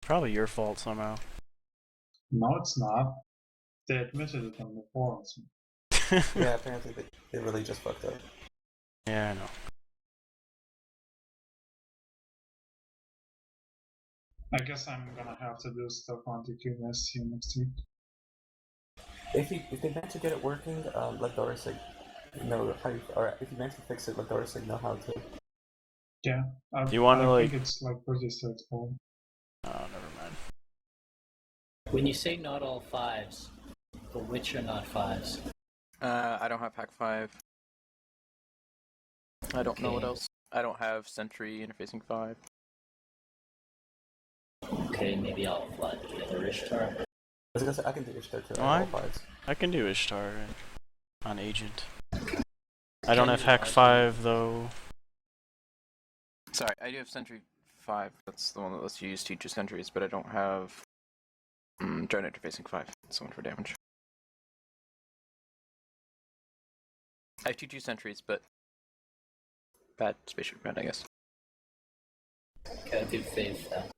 Probably your fault somehow. No, it's not. They admitted it on the forums. Yeah, apparently they really just fucked up. Yeah, I know. I guess I'm gonna have to do stuff on TQST next week. If they meant to get it working, let Dorisig know how you, or if you meant to fix it, let Dorisig know how to. Yeah, Do you want to I think it's like pretty straightforward. Oh, never mind. When you say not all fives, but which are not fives? I don't have Hack 5. I don't know what Okay. else. I don't have Sentry interfacing 5. Okay, maybe I'll fly the other Ishtar. I was gonna say, I can do Ishtar too. Oh, I have all fives. I can do Ishtar on Agent. I don't have Hack 5 though. Sorry, I do have Sentry 5. That's the one that lets you use teacher sentries, but I don't have drone interfacing 5. That's the one for damage. I have 2 sentries, but bad spaceship ground, I guess. Okay, I'll do Faith then.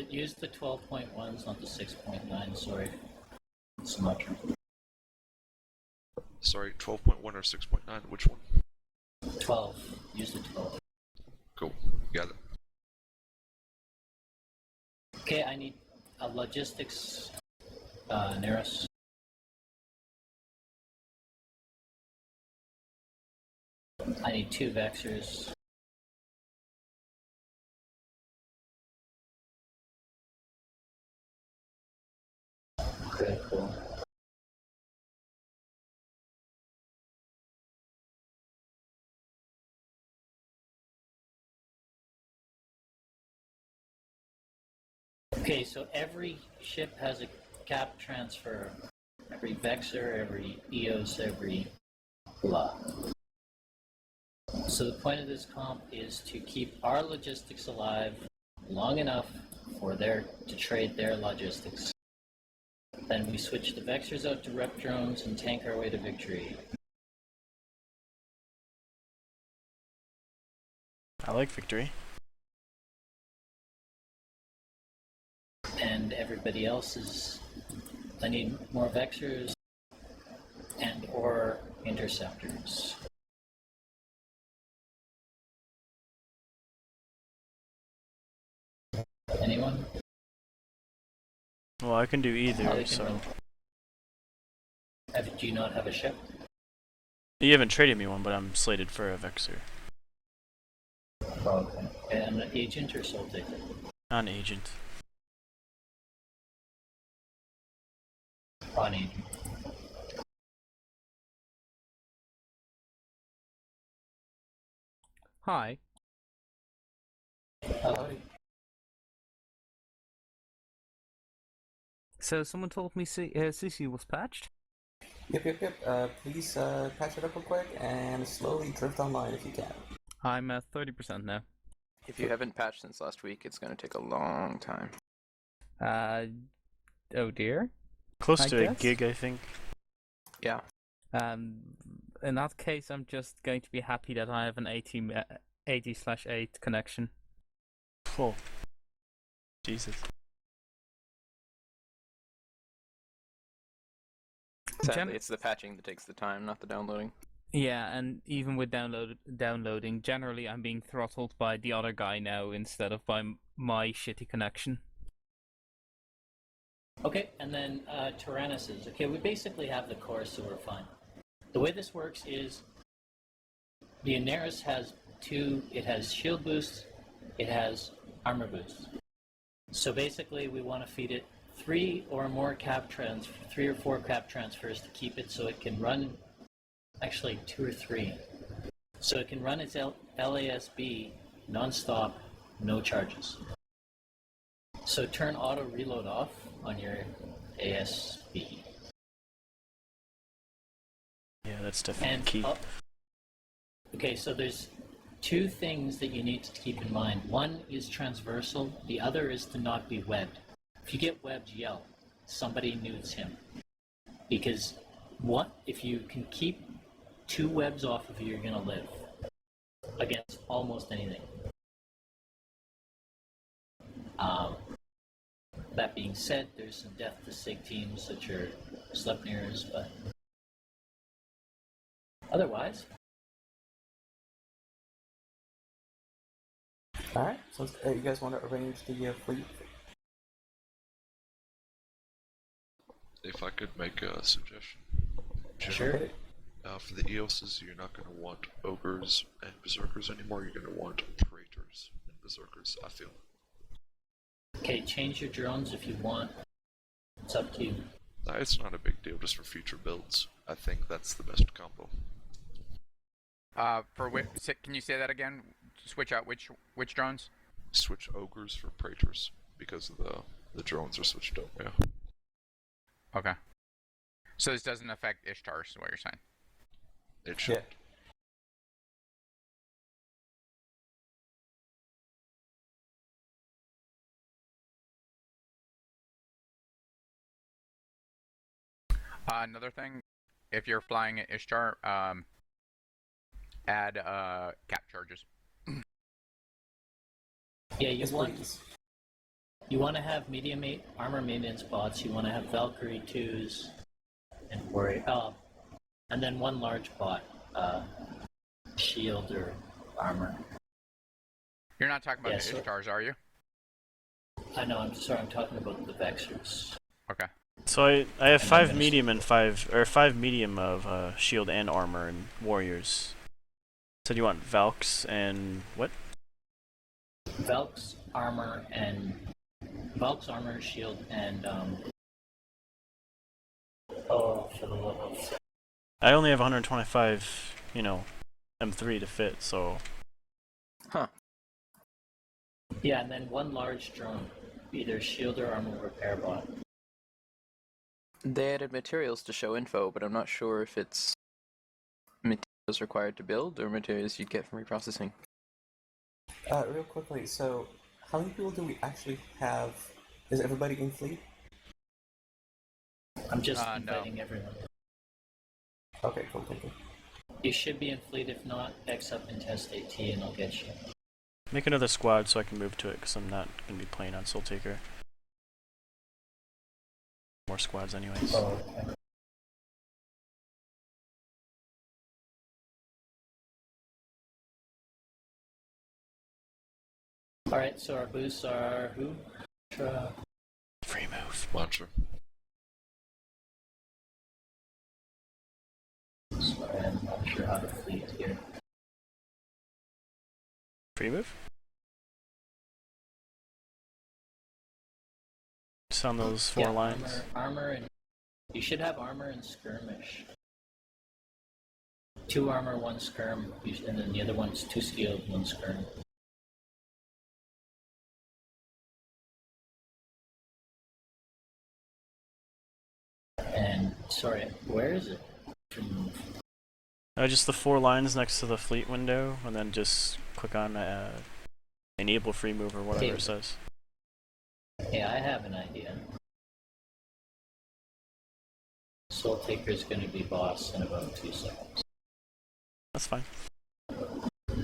Use the 12.1s, not the 6.9, sorry. Sumatra. Sorry, 12.1 or 6.9? Which one? 12. Use the 12. Cool. Got it. Okay, I need a logistics Neris. I need 2 Vexers. Okay, cool. Okay, so every ship has a cap transfer. Every Vexer, every EOS, every blah. So the point of this comp is to keep our logistics alive long enough for to trade their logistics. Then we switch the Vexers out to rep drones and tank our way to victory. I like victory. And everybody else is... I need more Vexers and or interceptors. Anyone? Well, I can do either, They can so... run. Do you not have a ship? You haven't traded me one, but I'm slated for a Vexer. Oh, okay. And an agent or soul ticket? On Agent. On agent. Hi. Howdy. So someone told me CC was patched? Yep. Please patch it up real quick and slowly drift online if you can. I'm at 30% now. If you haven't patched since last week, it's going to take a long time. Oh dear. Close I to a guess. gig, I think. Yeah. In that case, I'm just going to be happy that I have an 80/8 connection. Oh. Jesus. Sadly, it's the patching that takes the time, not the downloading. Yeah, and even with downloading, generally I'm being throttled by the other guy now instead of by my shitty connection. Okay, and then Tyrannuses. Okay, we basically have the core, so we're fine. The way this works is the Aneris has it has shield boost, it has armor boost. So basically we want to feed it 3 or 4 cap transfers to keep it so it can run, actually 2 or 3. So it can run its LASB non-stop, no charges. So turn auto reload off on your ASB. Yeah, that's definitely key. Okay, so there's 2 things that you need to keep in mind. One is transversal, the other is to not be webbed. If you get webbed, yell. Somebody neuts him. Because if you can keep 2 webs off of you, you're gonna live against almost anything. That being said, there's some death to sig teams such as Sleipnirs, but otherwise, Alright, so you guys want to arrange the fleet? If I could make a suggestion. sure. Okay. For the EOSs, you're not going to want ogres and berserkers anymore. You're going to want praetors and berserkers, I feel. Okay, change your drones if you want. It's up to you. It's not a big deal, just for future builds. I think that's the best combo. Can you say that again? Switch out which drones? Switch ogres for praetors, because the drones are switched up, yeah. Okay. So this doesn't affect Ishtar, is what you're saying? It should. Another thing, if you're flying at Ishtar, add cap charges. Yeah, Yes, please. you want to have medium armor maintenance bots. You want to have Valkyrie 2s and Warrior. And then one large bot, shield or armor. You're not talking about Yeah, the so- Ishtars, are you? I know. I'm sorry. I'm talking about the Vexers. Okay. So I have And 5 then medium and 5 medium of shield and armor and warriors. So do you want Valks and what? Valk's armor, shield, and for the levels. I only have 125, M3 to fit, so Huh. Yeah, and then one large drone, either shield or armor repair bot. They added materials to show info, but I'm not sure if it's materials required to build or materials you'd get from reprocessing. Real quickly, so how many people do we actually have? Is everybody in fleet? I'm just No. inviting everyone. Okay, cool, thank you. You should be in fleet. If not, X up and test AT, and I'll get you. make another squad so I can move to it because I'm not going to be playing on Soul Taker. More squads anyways. Oh, okay. Alright, so our boosts are who? Free move. Launcher. Sorry, I'm not sure how to fleet here. Free move? Just on those 4 lines. Armor, and you should have armor and skirmish. 2 armor, 1 skirm, and then the other one's 2 skilled, 1 skirm. And sorry, where is it? Just the 4 lines next to the fleet window, and then just click on enable free move or whatever it says. Yeah, I have an idea. Soul Taker's gonna be boss in about 2 seconds. That's fine.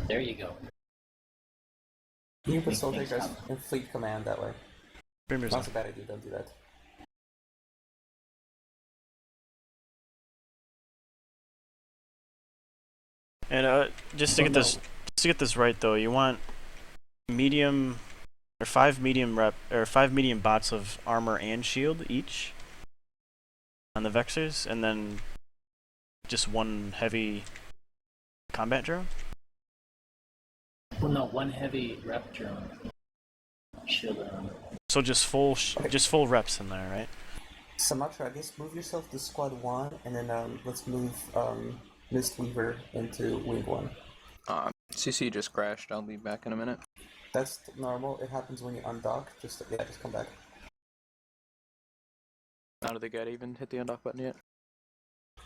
There you go. You can put Make Soul things Takers happen. in fleet command that way. Free move's Not on. a bad idea, don't do that. And just to get this right though, you want medium or 5 medium 5 medium bots of armor and shield each on the Vexers, and then just 1 heavy combat drone. Well, no, 1 heavy rep drone. Shield armor. So just full reps in there, right? Sumatra, I guess move yourself to squad 1, and then let's move Mistweaver into wing 1. CC just crashed. I'll be back in a minute. That's normal. It happens when you undock. Just come back. How did the guy even hit the undock button yet?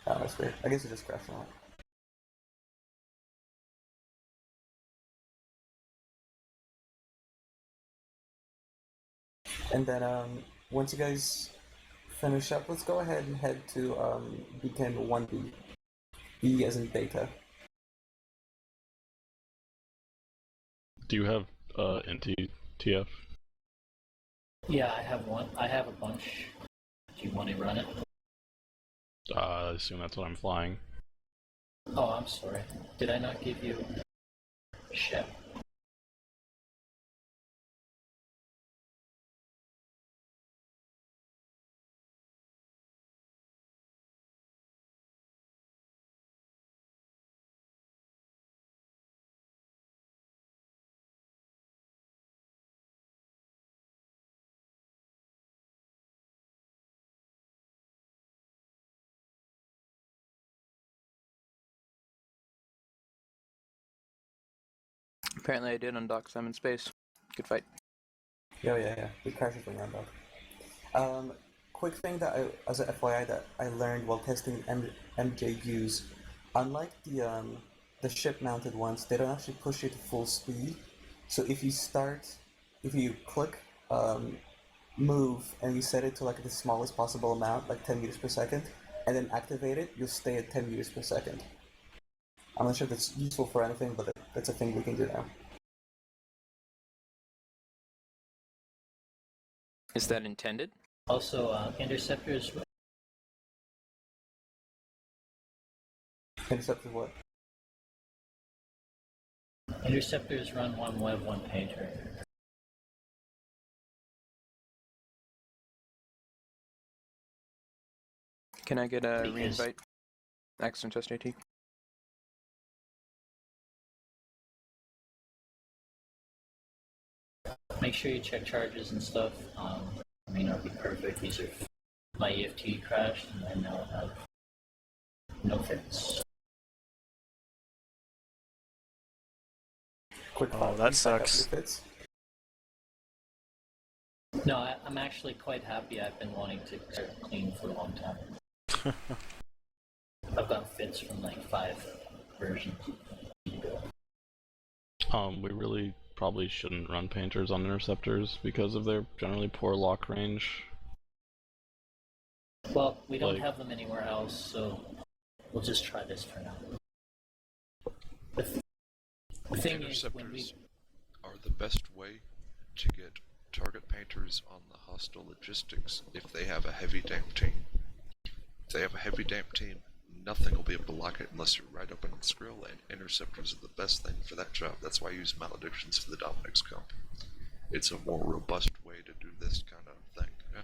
Oh, that's weird. I guess it just crashed out. And then once you guys finish up, let's go ahead and head to beacon 1B. B as in beta. Do you have NTTF? Yeah, I have one. I have a bunch. Do you want to run it? I assume that's what I'm flying. Oh, I'm sorry. Did I not give you a ship? Apparently I did undock some in space. Good fight. Yeah. We crashed it around dog. Quick thing that as a FYI that I learned while testing MJUs, unlike the ship-mounted ones, they don't actually push you to full speed. So if you click move and you set it to like the smallest possible amount, like 10 meters per second, and then activate it, you'll stay at 10 meters per second. I'm not sure if it's useful for anything, but that's a thing we can do now. Is that intended? Also, interceptors. Intercepted what? Interceptors run one web, one painter. Can I get a Because- reinvite? Accident test AT. Make sure you check charges and stuff. May not be perfect. These are my EFT crashed, and I now have no fits. Quick Oh, thought, that please back up sucks. your fits. No, I'm actually quite happy. I've been wanting to start clean for a long time. I've got fits from like 5 versions. We really probably shouldn't run painters on interceptors because of their generally poor lock range. Well, we don't Like- have them anywhere else, so we'll just try this for now. The thing is, when we Interceptors are the best way to get target painters on the hostile logistics if they have a heavy damp team. If they have a heavy damp team, nothing will be able to block it unless you're right up in the skrill, and interceptors are the best thing for that job. That's why I use maledictions for the Dominic's comp. It's a more robust way to do this kind of thing. Yeah.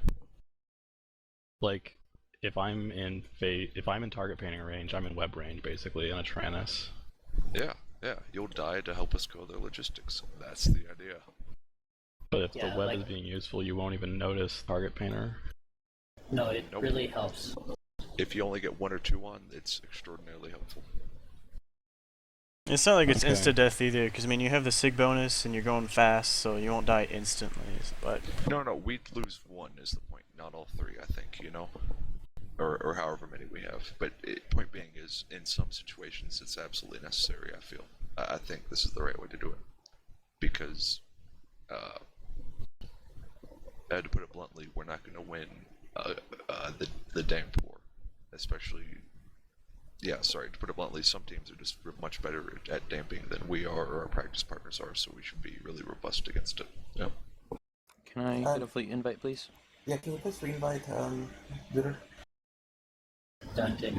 Like, if I'm in target painting range, I'm in web range basically in a Tyrannus. Yeah, you'll die to help us go their logistics. That's the idea. But if Yeah, the web like- is being useful, you won't even notice target painter. No, it Nope. really helps. If you only get 1 or 2 on, it's extraordinarily helpful. It's not like it's Okay. insta-death either, because I mean, you have the SIG bonus and you're going fast, so you won't die instantly, but... No, we'd lose 1 is the point, not all 3, I think, you know? Or however many we have. But point being is, in some situations, it's absolutely necessary, I feel. I think this is the right way to do it. Because, to put it bluntly, we're not going to win the damp war. Especially, to put it bluntly, some teams are just much better at damping than we are or our practice partners are, so we should be really robust against it. Yeah. Can I get a fleet invite, please? Yeah, can you please reinvite Looter? Dante.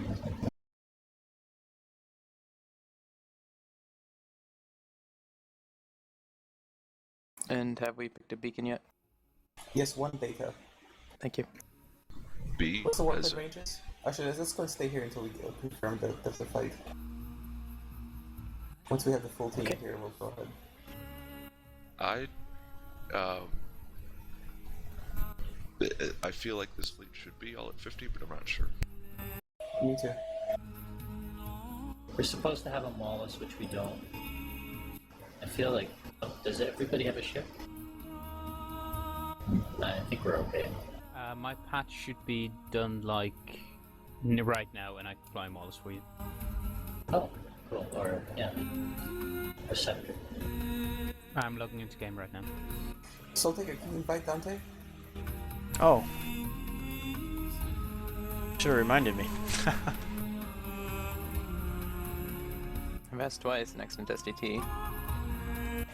And have we picked a beacon yet? Yes, 1 beta. Thank you. B What's the as warhead ranges? Actually, let's go stay here until we confirm that that's the fight. Once we have the full team here, we'll go ahead. I feel like this fleet should be all at 50, but I'm not sure. Me too. We're supposed to have a Wallace, which we don't. I feel like, does everybody have a ship? I think we're okay. My patch should be done like right now, and I can fly models for you. Oh, cool. Or, yeah. Receptor. I'm logging into game right now. Soltaker, can you invite Dante? Oh. Should've reminded me. I've asked twice, an accident test AT.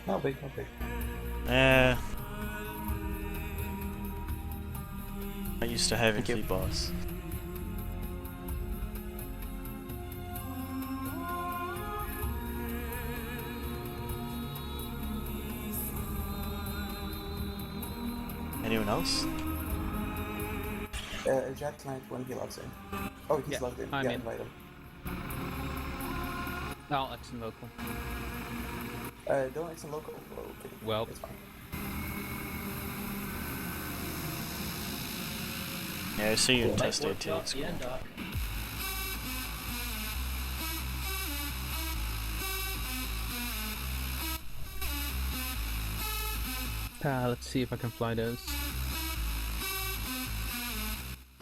No big. Not used to having Thank you. fleet boss. Anyone else? Jack tonight when he logs in. Oh, he's Yeah, logged in. I'm yeah, in. invite him. Oh, it's in local. Don't it's a local. Oh, okay. Well. It's fine. Yeah, I see you in Might test work A2. well, It's yeah, cool. Doc. Let's see if I can fly those.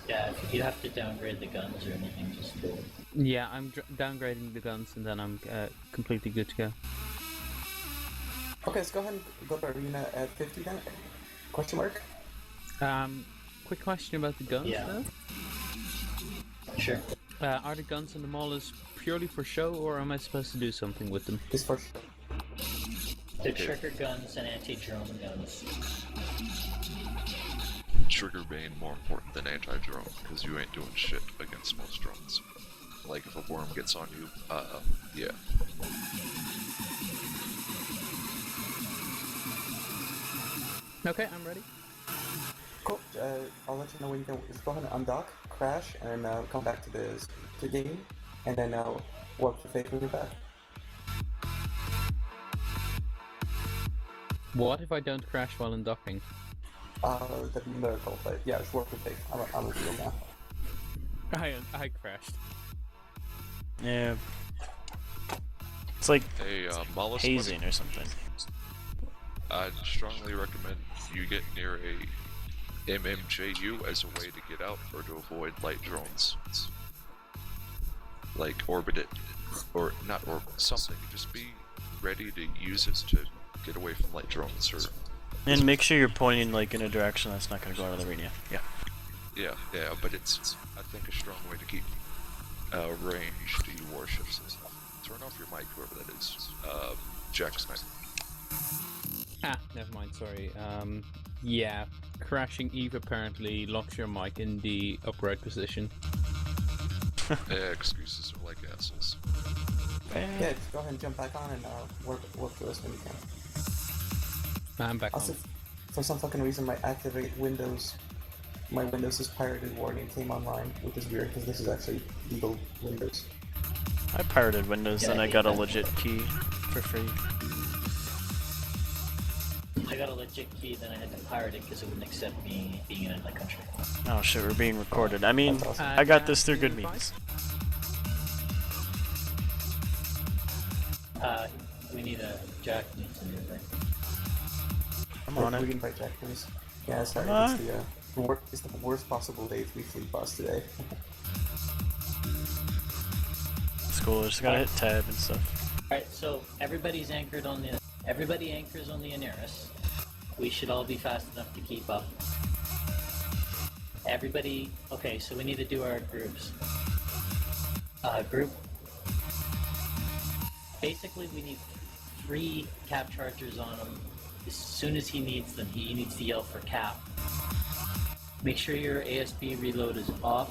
Yeah, if you have to downgrade the guns or anything, just do it. Yeah, I'm downgrading the guns and then I'm completely good to go. Okay, let's go ahead and go to arena at 50 then. Question mark? Quick question about the guns Yeah. though. Sure. Are the guns in the mall is purely for show, or am I supposed to do something with them? It's for sure. They're trigger guns and anti-drone guns. Trigger being more important than anti-drone, because you ain't doing shit against most drones. Like if a worm gets on you, yeah. Okay, I'm ready. Cool. I'll let you know when you can just go ahead and undock, crash, and come back to the game, and then warp to fake when you're back. What if I don't crash while undocking? That'd be a miracle, but yeah, it's warp to fake. I'm a deal now. I crashed. Yeah. It's like Hey, Mollusk, hazing or something. I'd strongly recommend you get near a MMJU as a way to get out or to avoid light drones. Like orbit it, or not orbit, something. Just be ready to use it to get away from light drones or... And make sure you're pointing like in a direction that's not going to go out of the arena. Yeah. Yeah, but it's, I think, a strong way to keep ranged warships and stuff. Turn off your mic, whoever that is. Jack Sniper. Ah, never mind, sorry. Yeah, crashing Eve apparently locks your mic in the upright position. Yeah, excuses are like assholes. Yeah, just go ahead and jump back on and warp to us when you can. I'm back Also, on. for some fucking reason, my Windows' pirated warning came online, which is weird because this is actually legal Windows. I pirated Windows, Yeah, then I I hate got a that. legit key for free. I got a legit key, then I had to pirate it because it wouldn't accept me being in my country. Oh shit, we're being recorded. I mean, That's awesome. I got this through Jack, good you means. We need a Jack needs a new thing. I'm on We it. can invite Jack, please. Yeah, sorry, Come on. it's the worst possible day to be fleet boss today. It's cool, I just gotta hit tab and stuff. Alright, so everybody anchors on the Inaris. We should all be fast enough to keep up. Everybody, okay, so we need to do our groups. Basically we need 3 cap chargers on him. As soon as he needs them, he needs to yell for cap. Make sure your ASB reload is off.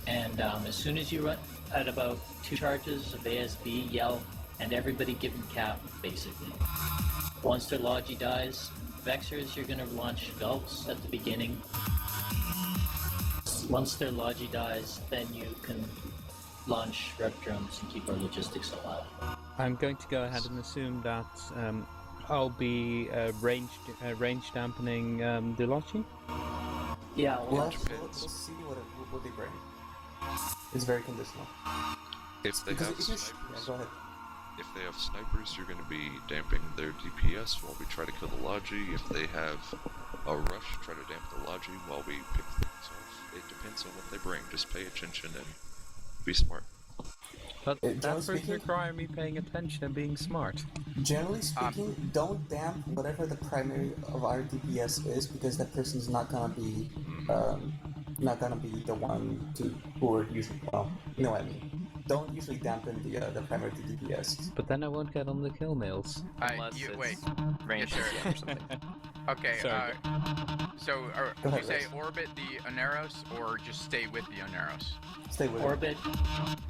And as soon as you run at about 2 charges of ASB, yell, and everybody give him cap, basically. Once their Logi dies, Vexers, you're gonna launch Gulps at the beginning. Once their Logi dies, then you can launch rep drones and keep our logistics alive. I'm going to go ahead and assume that I'll be range dampening the Logi. Yeah, well, Let's see what they bring. It's very conditional. If they Because have if you snipers, go ahead. if they have snipers, you're going to be damping their DPS while we try to kill the Logi. If they have a rush, try to damp the Logi while we pick things off. It depends on what they bring. Just pay attention and be smart. But Generally that doesn't speaking- require me paying attention and being smart. Generally speaking, don't damp whatever the primary of our DPS is, because that person's not gonna be the one who are usually, well, you know what I mean. Don't usually dampen the primary DPS. But then I won't get on the kill mails. Unless it's wait. range Yes, or something. Okay, Sorry. Go you ahead, say Rex. orbit the Oneros or just stay with the Oneros? Stay with it. Orbit,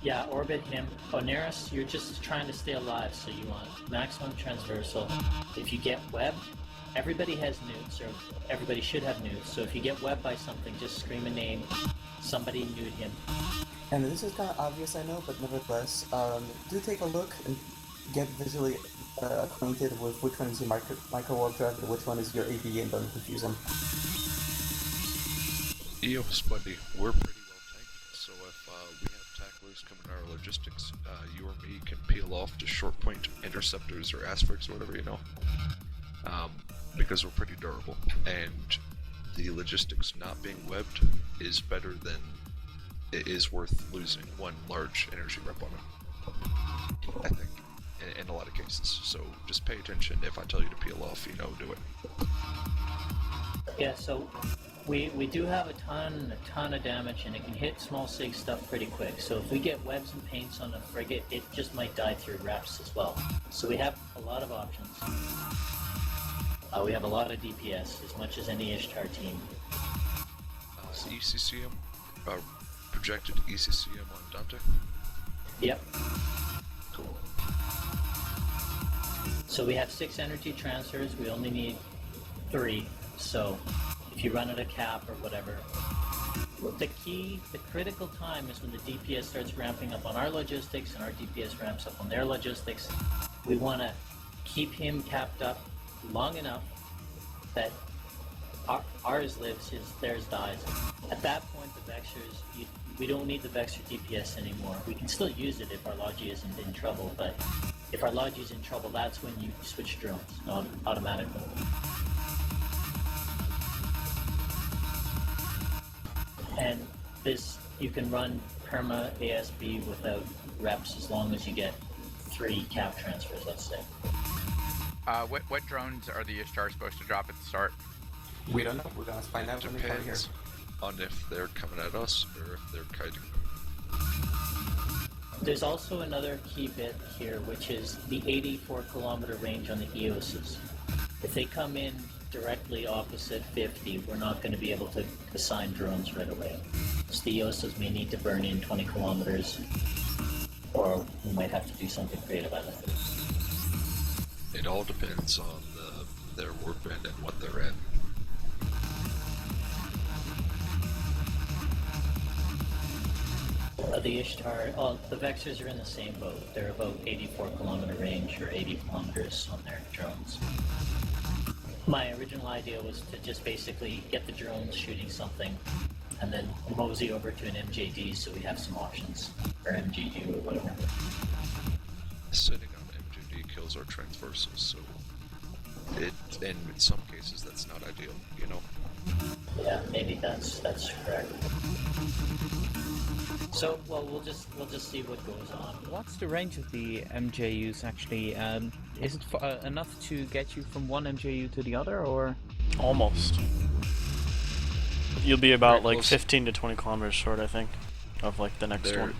yeah, orbit him. Oneris, you're just trying to stay alive, so you want maximum transversal. If you get webbed, everybody has newts, or everybody should have newts, so if you get webbed by something, just scream a name, somebody newt him. And this is kind of obvious, I know, but nevertheless, do take a look and get visually acquainted with which one is your micro warp drive and which one is your AB, and don't confuse them. EOS buddy, we're pretty well tanked, so if we have tacklers coming our logistics, you or me can peel off to short point interceptors or aspects or whatever, you know. Because we're pretty durable, and the logistics not being webbed is better than it is worth losing one large energy rep on it, I think, in a lot of cases. So just pay attention. If I tell you to peel off, you know, do it. Yeah, so we do have a ton of damage, and it can hit small sig stuff pretty quick. So if we get webs and paints on a frigate, it just might die through reps as well. So we have a lot of options. We have a lot of DPS, as much as any Ishtar team. Is ECCM, projected ECCM on Dante? Yep. Cool. So we have 6 energy transfers, we only need 3. So if you run at a cap or whatever. The critical time is when the DPS starts ramping up on our logistics and our DPS ramps up on their logistics. We want to keep him capped up long enough that ours lives, theirs dies. At that point, the Vexers, we don't need the Vexer DPS anymore. We can still use it if our Logi isn't in trouble, but if our Logi is in trouble, that's when you switch drones automatically. And this, you can run perma ASB without reps as long as you get 3 cap transfers, let's say. What drones are the Ishtar supposed to drop at the start? We don't know. We're gonna find out when we come here. Depends on if they're coming at us or if they're kiting. There's also another key bit here, which is the 84 kilometer range on the EOSs. If they come in directly opposite 50, we're not going to be able to assign drones right away. So the EOSs may need to burn in 20 kilometers, or we might have to do something creative on it. It all depends on their warband and what they're in. The Ishtar, the Vexers are in the same boat. They're about 84 kilometer range, or 80 kilometers on their drones. My original idea was to just basically get the drones shooting something, and then mosey over to an MJD so we have some options, or MGD or whatever. Sitting on MGD kills our transversals, so in some cases that's not ideal, you know. Yeah, maybe that's correct. So, well, we'll just see what goes on. What's the range of the MJUs actually? Is it enough to get you from one MJU to the other, or? Almost. You'll be about Very like close. 15 to 20 kilometers short, I think, of like the next one.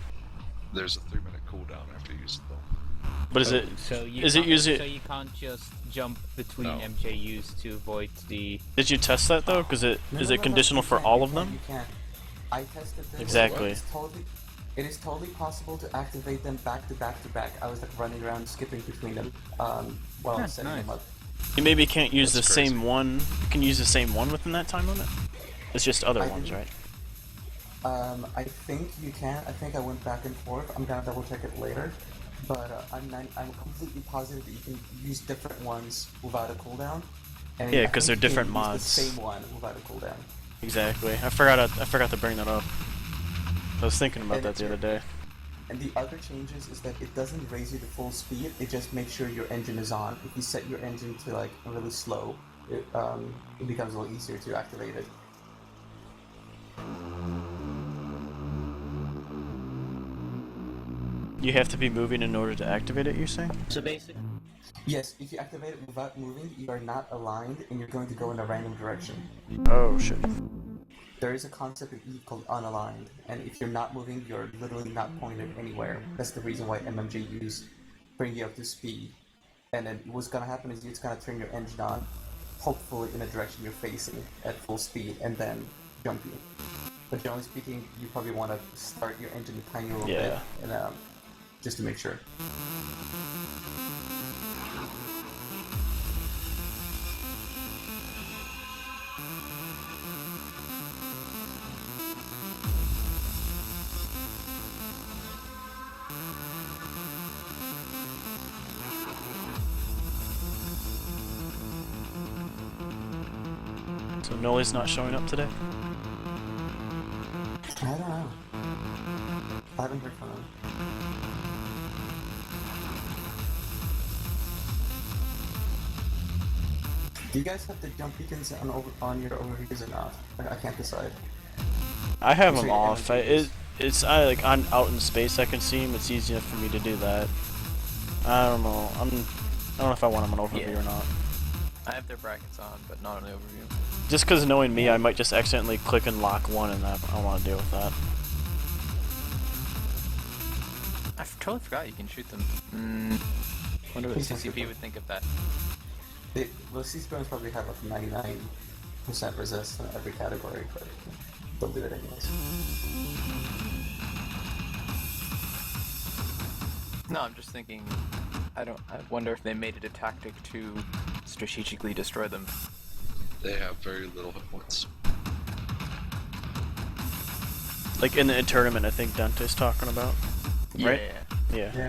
There's a 3-minute cooldown after you use it though. But is it? So you Is it can't- usually? So you can't just jump between No. MJUs to avoid the. Did you test that though? Because is No, it no, no, conditional you for can't, all you of can't, them? You can't. I tested this. Exactly. It is totally possible to activate them back to back to back. I was like running around skipping between them while I was setting them nice. up. You maybe can't use That's the crazy. same one. You can use the same one within that time limit. It's just other I ones, didn't- right? I think you can. I think I went back and forth. I'm gonna double check it later. But I'm completely positive that you can use different ones without a cooldown. And Yeah, I 'cause think they're you can different use mods. The same one without a cooldown. Exactly. I forgot to bring that up. I was thinking about And that it's the other day. And the other changes is that it doesn't raise you to full speed, it just makes sure your engine is on. If you set your engine to like really slow, it becomes a little easier to activate it. You have to be moving in order to activate it, you're saying? So basically, Yes, if you activate it without moving, you are not aligned and you're going to go in a random direction. Oh shit. There is a concept in Eve called unaligned, and if you're not moving, you're literally not pointed anywhere. That's the reason why MMJUs bring you up to speed. And then what's gonna happen is you're just gonna turn your engine on, hopefully in a direction you're facing at full speed and then jump you. But generally speaking, you probably want to start your engine a tiny little bit, and just to make sure. So Noli's not showing up today? I don't know. I haven't heard from him. Do you guys have the jump beacons on your overviews or not? I can't decide. I have them off. It's like on out in space. I can see them. It's easy enough for me to do that. I don't know. I don't know if I want them on overview or not. I have their brackets on, but not on the overview. Just because knowing me, I might just accidentally click and lock one, and I don't want to deal with that. I totally forgot you can shoot them. Wonder what CCP would think of that. Well, CCPs probably have like 99% resist in every category, but they'll do it anyways. No, I'm just thinking. I wonder if they made it a tactic to strategically destroy them. They have very little hit points. Like in the tournament, I think Dante's talking about. Right? Yeah. Yeah,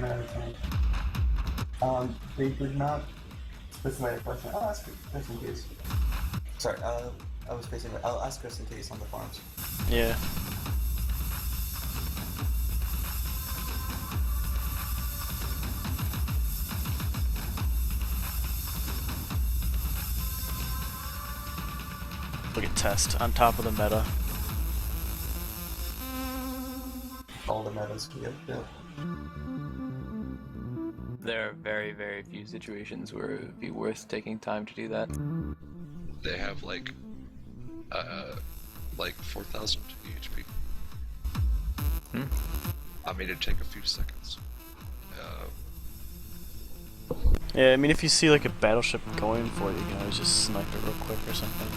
no, they did not specify a question. I'll ask just in case. Sorry, I was facing. I'll ask just in case on the forums. Yeah. Look at test on top of the meta. All the metas, yeah. There are very, very few situations where it would be worth taking time to do that. They have like 4,000 EHP. I mean, it'd take a few seconds. Yeah, I mean, if you see like a battleship going for you, you can always just snipe it real quick or something.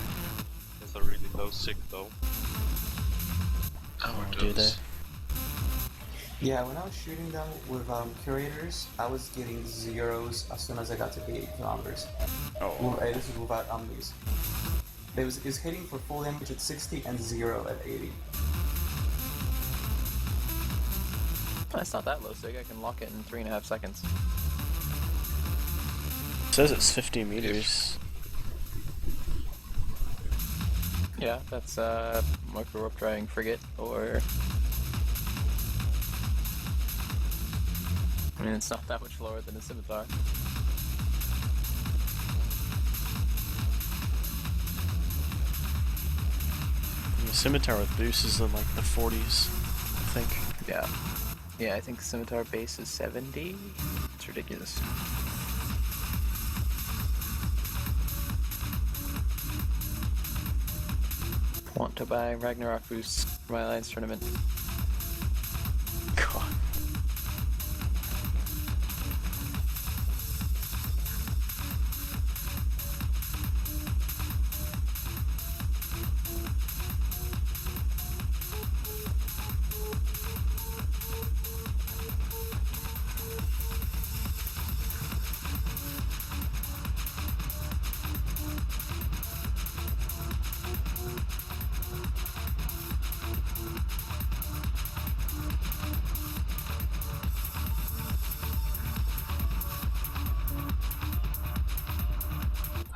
Is there really no sick though? Oh, it do they? does. Yeah, when I was shooting them with curators, I was getting zeros as soon as I got to 80 kilometers. Oh. This is without omnis. It was hitting for full damage at 60 and 0 at 80. That's not that low, Sig. I can lock it in 3.5 seconds. It says it's 50 meters. Yeah, that's micro warp driving frigate, or I mean, it's not that much lower than a scimitar. The scimitar with boost is in like the 40s, I think. Yeah. Yeah, I think scimitar base is 70. It's ridiculous. Want to buy Ragnarok boosts for my Alliance tournament. God.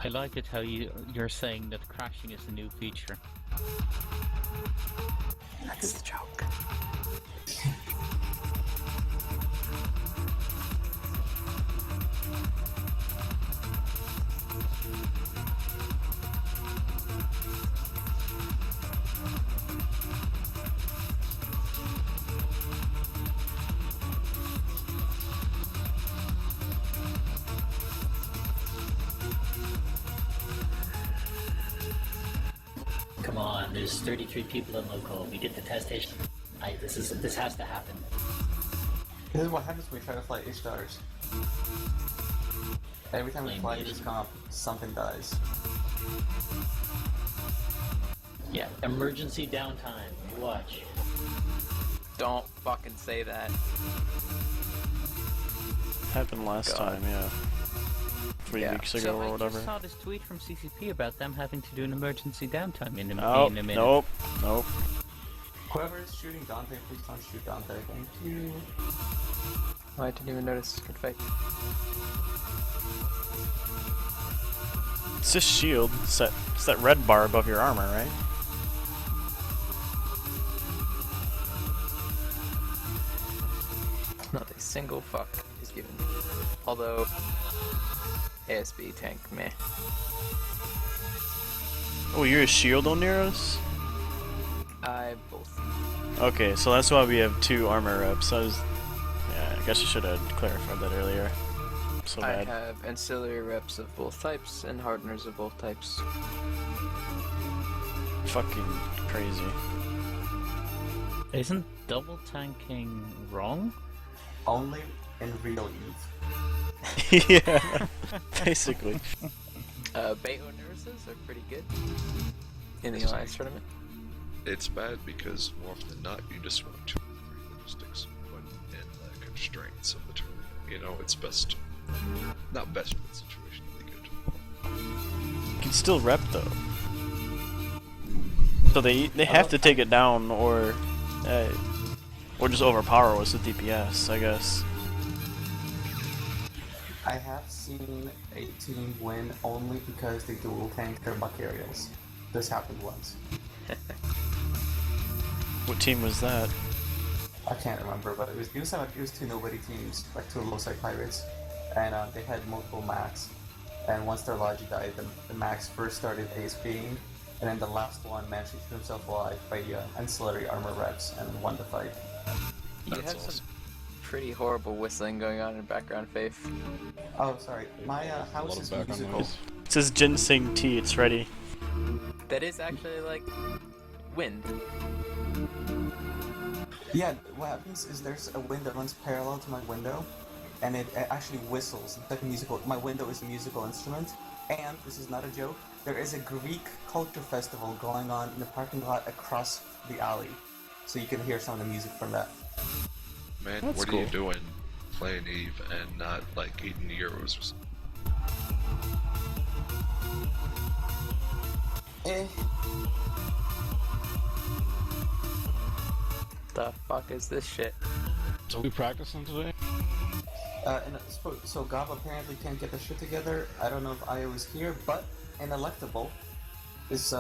I like it how you're saying that crashing is a new feature. That's the joke. Come on, there's 33 people in local. We get the test station. This has to happen. This is what happens when we try to fly Ishtars. Every time we fly this comp, something dies. Yeah, emergency downtime. Watch. Don't fucking say that. Happened last God. time, yeah. 3 Yeah. weeks ago So or I whatever. just saw this tweet from CCP about them having to do an emergency downtime in a, Oh, in a minute. nope. Whoever is shooting Dante, please don't shoot Dante. Thank you. Oh, I didn't even notice. Good fight. It's just shield. It's that red bar above your armor, right? Not a single fuck is given. Although, ASB tank, meh. Oh, you're a shield on Neros? I both. Okay, so that's why we have 2 armor reps. Yeah, I guess I should have clarified that earlier. So I bad. have ancillary reps of both types and hardeners of both types. Fucking crazy. Isn't double tanking wrong? Only in real Eve. Yeah, basically. Beto nurses are pretty good in the Alliance tournament. It's bad because more often than not, you just want 2 or 3 logistics when in the constraints of the tournament. You know, it's best. Not best, but situationally good. You can still rep though. So they have to take it down or just overpower us with DPS, I guess. I have seen a team win only because they dual tanked their Buckarials. This happened once. What team was that? I can't remember, but it was 2 nobody teams, like 2 low side pirates, and they had multiple max. And once their Logi died, the max first started ASPing, and then the last one managed to keep himself alive by ancillary armor reps and won the fight. You That's have awesome. some pretty horrible whistling going on in background, Faith. Oh, sorry. My house is musical. noise. It says ginseng tea. It's ready. That is actually like wind. Yeah, what happens is there's a wind that runs parallel to my window, and it actually whistles. It's like a musical. My window is a musical instrument, and this is not a joke. There is a Greek culture festival going on in the parking lot across the alley, so you can hear some of the music from that. Man, That's what cool. are you doing playing Eve and not like eating euros or something? Eh. The fuck is this shit? So we practicing today? So Gob apparently can't get the shit together. I don't know if Io is here, but Inelectable is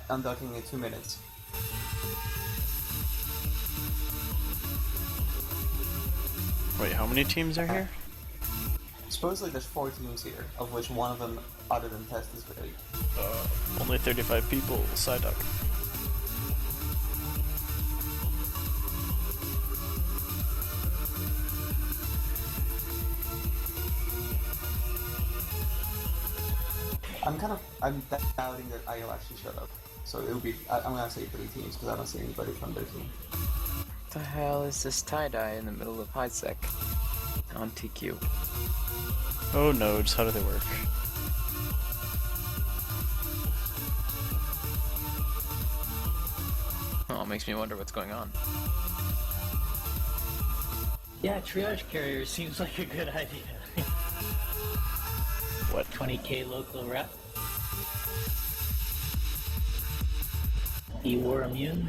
undocking in 2 minutes. Wait, how many teams are here? Supposedly there's 4 teams here, of which one of them, other than Test, is ready. Only 35 people. Psyduck. I'm doubting that Io actually showed up. So it'll be, I'm gonna say 3 teams, because I don't see anybody from their team. What the hell is this tie-dye in the middle of high sec? On TQ. Oh, nodes. How do they work? Oh, it makes me wonder what's going on. Yeah, triage carrier seems like a good idea. What? 20k local rep. You were immune.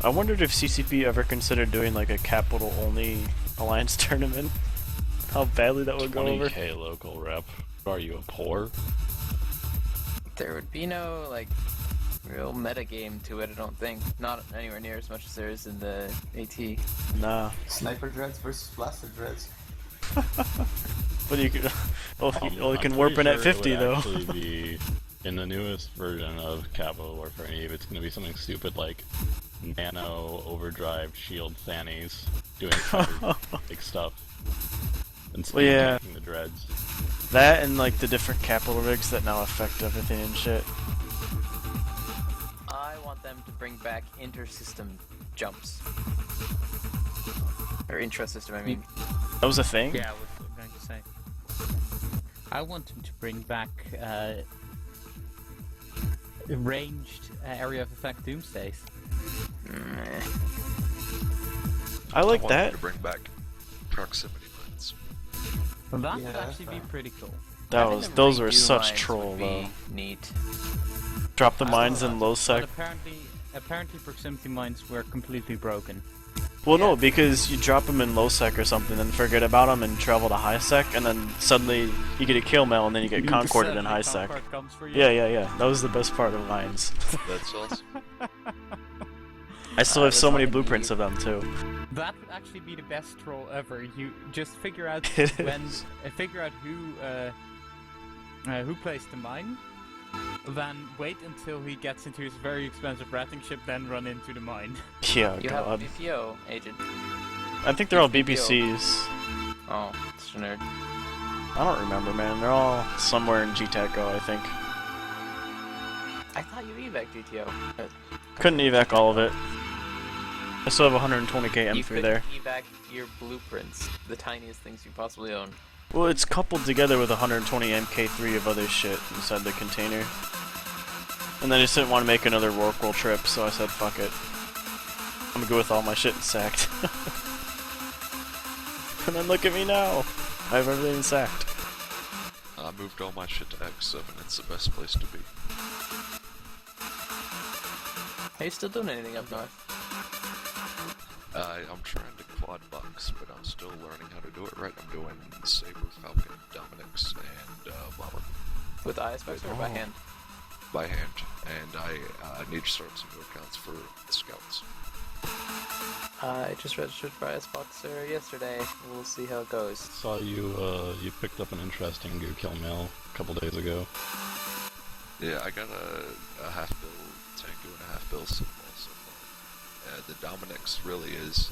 I wondered if CCP ever considered doing like a capital only alliance tournament. How badly that would go over. 20k local rep. Are you a poor? There would be no, like, real metagame to it, I don't think. Not anywhere near as much as there is in the AT. Nah. Sniper Dreads versus Blaster Dreads. But you can, you can I'm warp in pretty at sure it 50 would though. actually be, in the newest version of Capital Warfare Eve, it's going to be something stupid like Nano Overdrive Shield Thanes doing big stuff. And Well, yeah. taking the dreads. That and like the different capital rigs that now affect everything and shit. I want them to bring back inter-system jumps. Or intra-system, I mean. That was a thing? Yeah, I was going to say. I want them to bring back ranged area of effect doomsdays. I like wanted that. to bring back proximity mines. Well, that Yeah, would actually be fine. pretty cool. I think the Those were redo such mines troll would though. be neat. Drop the I mines saw in that, low but sec. apparently proximity mines were completely broken. Well, no, because you drop them in low sec or something, then forget about them and travel to high sec, and then suddenly you get a kill mail, and then you get concorded in high sec. Concord comes for you. Yeah. That was the best part of mines. That's awesome. I still have that's so many not blueprints indeed. of them too. That would actually be the best troll ever. You just figure out It when, is. figure out who placed the mine, then wait until he gets into his very expensive ratting ship, then run into the mine. Yeah, You have a God. BPO agent. I think they're all BPO. BPCs. Oh, it's a nerd. I don't remember, man. They're all somewhere in GTACO, I think. I thought you evac GTO. Couldn't evac all of it. I still have 120k You M3 could there. evac your blueprints, the tiniest things you possibly own. Well, it's coupled together with 120 MK3 of other shit inside the container. And then I just didn't want to make another Rorqual trip, so I said, fuck it. I'm gonna go with all my shit sacked. And then look at me now. I have everything sacked. I moved all my shit to X7. It's the best place to be. Are you still doing anything up north? I'm trying to quad box, but I'm still learning how to do it right. I'm doing Saber, Falcon, Dominix, and Bomber With ISPEX or by hand? by hand. And I need to start some new accounts for Scouts. I just registered for ISPEX yesterday. We'll see how it goes. Saw you picked up an interesting gear kill mail a couple days ago. Yeah, I got a half bill Tango and a half bill Symbol so far. The Dominix really is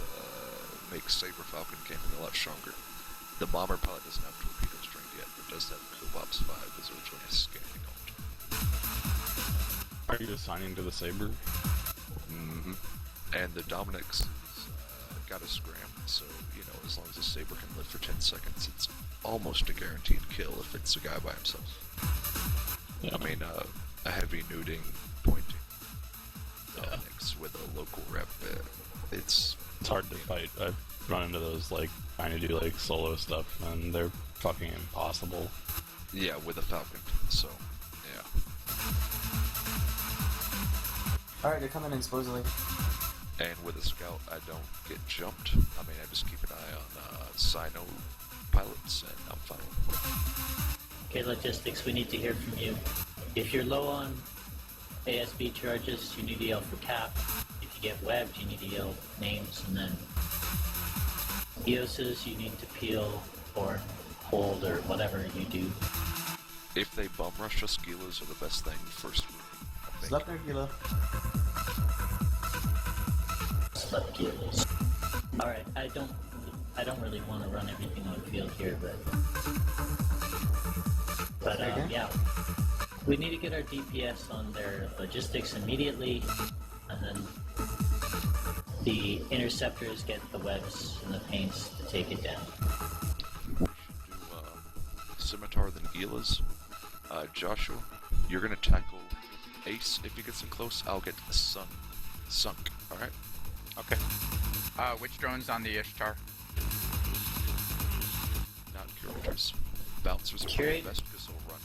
makes Saber Falcon gaming a lot stronger. The Bomber pilot doesn't have torpedo strength yet, but does have Cobops 5 as originally scanning out. Are you assigning to the Saber? Mm-hmm. And the Dominix got a scram, so, you know, as long as the Saber can live for 10 seconds, it's almost a guaranteed kill if it's a guy by himself. Yeah. I mean, a heavy nuding pointing Dominix with a local rep, it's hard to fight. I've run into those, like, trying to do, like, solo stuff, and they're fucking impossible. Yeah, with a Falcon, so, yeah. Alright, they're coming in supposedly. And with a Scout, I don't get jumped. I mean, I just keep an eye on Sino pilots, and I'm fine. Okay, logistics, we need to hear from you. If you're low on ASB charges, you need to yell for cap. If you get webbed, you need to yell names, and then EOSs, you need to peel or hold or whatever you do. If they bum rush us, Gilas are the best thing first moving, I think. Slap there, Gila. Slap kills. Alright, I don't really want to run everything on field here, but yeah. We need to get our DPS on their logistics immediately, and then the interceptors get the webs and the paints to take it down. We should do Scimitar than Gilas. Joshua, you're gonna tackle Ace. If he gets in close, I'll get the Sunk, alright? Okay. Which drone's on the Ishtar? Not curators. Bouncers are probably best because they'll run.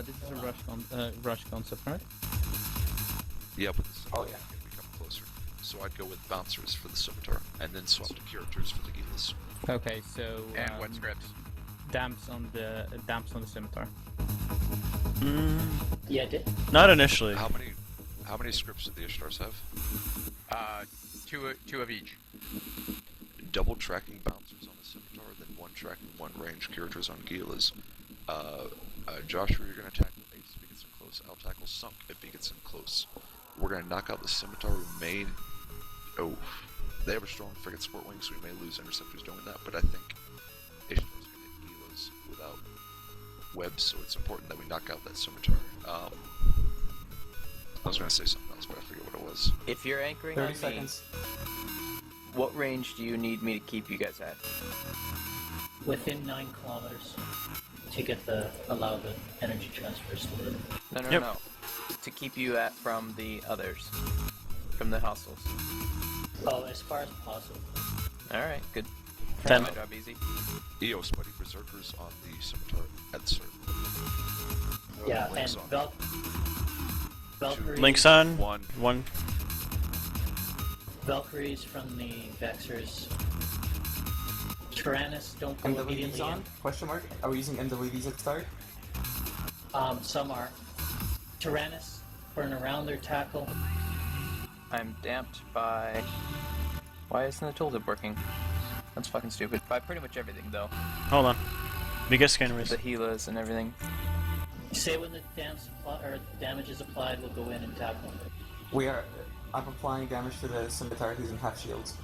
This is a rush concept, right? Yeah, but the Scimitar yeah. can become closer. So I'd go with Bouncers for the Scimitar, and then swap to curators for the Gilas. Okay, so And what scripts? damps on the scimitar. Yeah, Not initially. How many scripts do the Ishtars have? Two of each. Double tracking Bouncers on the Scimitar, then one tracking one range curators on Gilas. Joshua, you're gonna tackle Ace if he gets in close. I'll tackle Sunk if he gets in close. We're gonna knock out the Scimitar. We may... Oh, they have a strong frigate support wing, so we may lose interceptors doing that, but I think Ishtar's gonna hit Gilas without webs, so it's important that we knock out that Scimitar. I was gonna say something else, but I forget what it was. If you're anchoring 30 on seconds. me, what range do you need me to keep you guys at? within 9 kilometers. to get allow the energy transfers to work. No, Yep. no. To keep you from the others, from the hostiles. Oh, as far as possible. All right, good. Then- My job easy. EOS putting berserkers on the scimitar at the start. Yeah, Links and on. Valkyries. Links on. One. One. Valkyries from the Vexers. Tyrannus, don't go MWDs immediately on? Question mark? Are we using MWDs at start? in. Some are. Tyrannus, burn around their tackle. I'm damped by... Why isn't the tooltip working? That's fucking stupid. By pretty much everything, though. Hold on. We get scanners. The healers and everything. Say when the damage is applied, we'll go in and tackle. I'm applying damage to the scimitar. He's in half shields.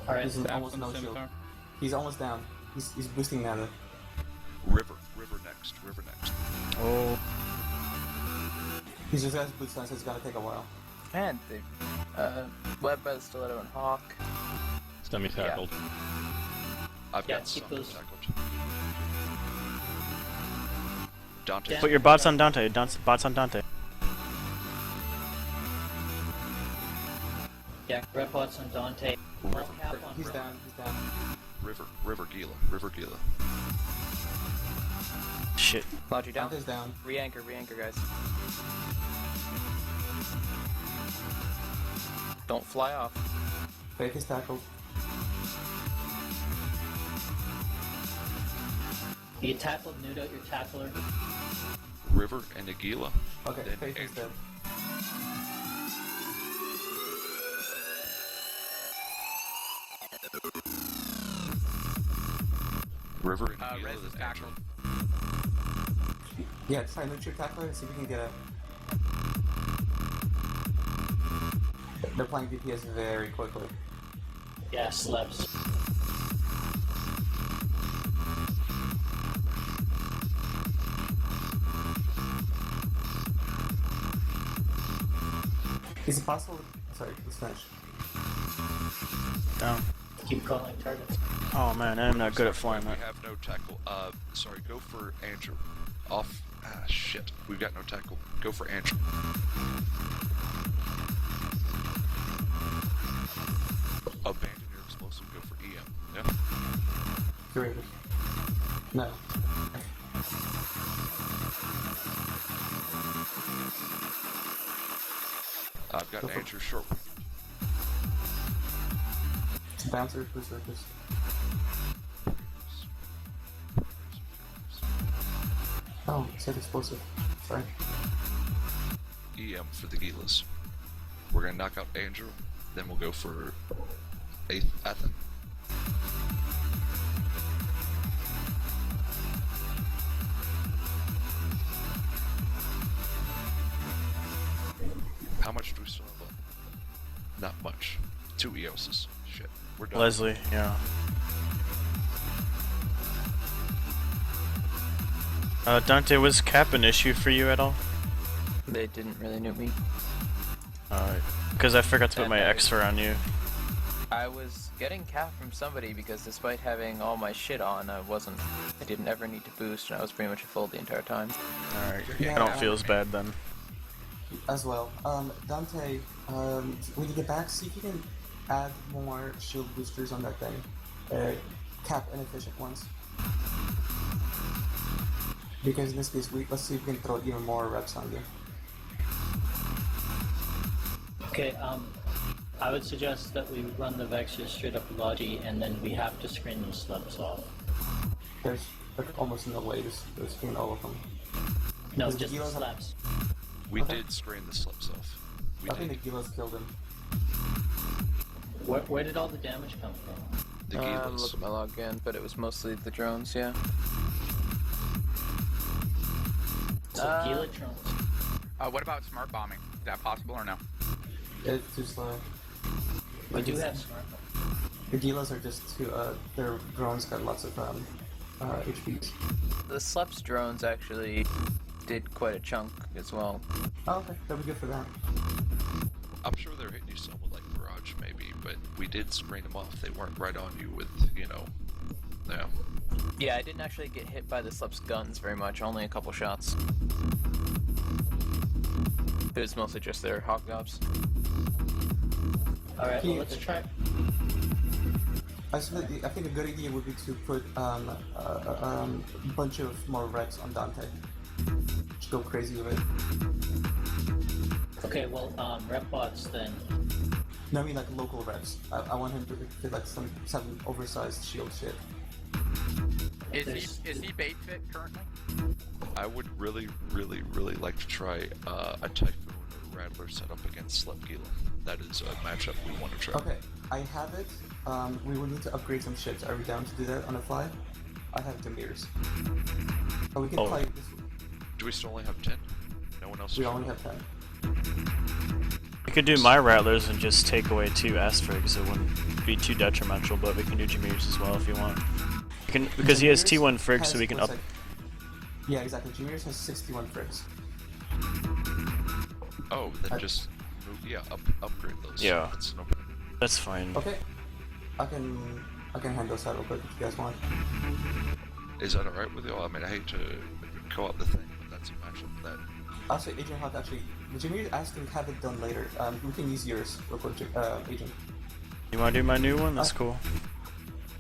Alright. He's in Tap almost on the no shield. scimitar. He's almost down. He's boosting mana. River next. Oh. He's just got his boots down, so it's gonna take a while. And the led by the stiletto and hawk. Stemmy tackled. I've Yeah, got keep some those. tackled. Dante. Put your bots on Dante. Bots on Dante. Yeah, red bots on Dante. River, All cap on He's River. down. He's down. River Gila. Shit. Logi down. Dante's down. Re-anchor, guys. Don't fly off. Fake is tackled. You tackled, nude out your tackler. River and Agila. Okay, Then Fake is Angel. dead. River and Agila. Res is then tackled. Angel. Yeah, try to your tackler and see if we can get a... They're playing DPS very quickly. Yeah, sleps. Is it possible... Sorry, let's finish. Down. Keep calling targets. Oh man, I'm not good at flying We that. have no tackle. Sorry, go for Andrew. Off. Ah, shit. We've got no tackle. Go for Andrew. Abandon your explosive. Go for EM. Yeah. Curated. No. I've got Go for- Andrew short. Bouncer, berserkers. Oh, it said explosive. Sorry. EM for the Gilas. We're gonna knock out Andrew, then we'll go for Athen. How much do we still have left? Not much. 2 EOSs. Shit. We're done. Leslie, yeah. Dante, was cap an issue for you at all? They didn't really nuke me. Alright. Because I forgot to put my X-ray on you. I was getting cap from somebody because despite having all my shit on, I didn't ever need to boost, and I was pretty much a full the entire time. Alright. Yeah, I don't feel as bad then. As well. Dante, when you get back, see if you can add more shield boosters on that thing. Cap inefficient ones. Because in this case, let's see if we can throw even more reps on you. Okay, I would suggest that we run the Vexers straight up Logi, and then we have to screen them slugs off. There's like almost no way to screen all of them. No, Does just the Gilas have- slaps. We Okay. did screen the slips off. We I think did. the Gilas killed him. Where did all the damage come from? The Look Gilas. at my log again, but it was mostly the drones, yeah. So Gila drones. What about smart bombing? Is that possible or no? It's too slow. We do have smart. The Gilas are just too, their drones got lots of HPs. The Sleps drones actually did quite a chunk as well. Oh, okay, that'll be good for that. I'm sure they're hitting you some with like barrage maybe, but we did screen them off. They weren't right on you with, Yeah. Yeah, I didn't actually get hit by the Slup's guns very much, only a couple shots. It was mostly just their hog gobs. Alright, well, let's try. I think a good idea would be to put a bunch of more reps on Dante. Just go crazy with it. Okay, well, rep bots then. No, I mean like local reps. I want him to fit like some oversized shield shit. Is he bait fit currently? I would really like to try a Typhoon or Rattler setup against Slepgila. That is a matchup we want to try. Okay, I have it. We will need to upgrade some ships. Are we down to do that on the fly? I have Demirs. Oh, we can play this. Do we still only have 10? No one else? We only have 10. We could do my Rattlers and just take away 2 Asphyrs. It wouldn't be too detrimental, but we can do Jamirs as well if you want. We can, because he has T1 Friggs, so we can up. Yeah, exactly. Jamirs has 61 Friggs. Oh, then just move. Upgrade those. Yeah. That's no. That's fine. Okay. I can handle that real quick if you guys want. Is that alright with you? I mean, I hate to go up the thing, but that's a matchup that. Also, Agent Hawk actually, Jimmy asked to have it done later. We can use yours real quick, Agent. You want to do my new one? That's cool.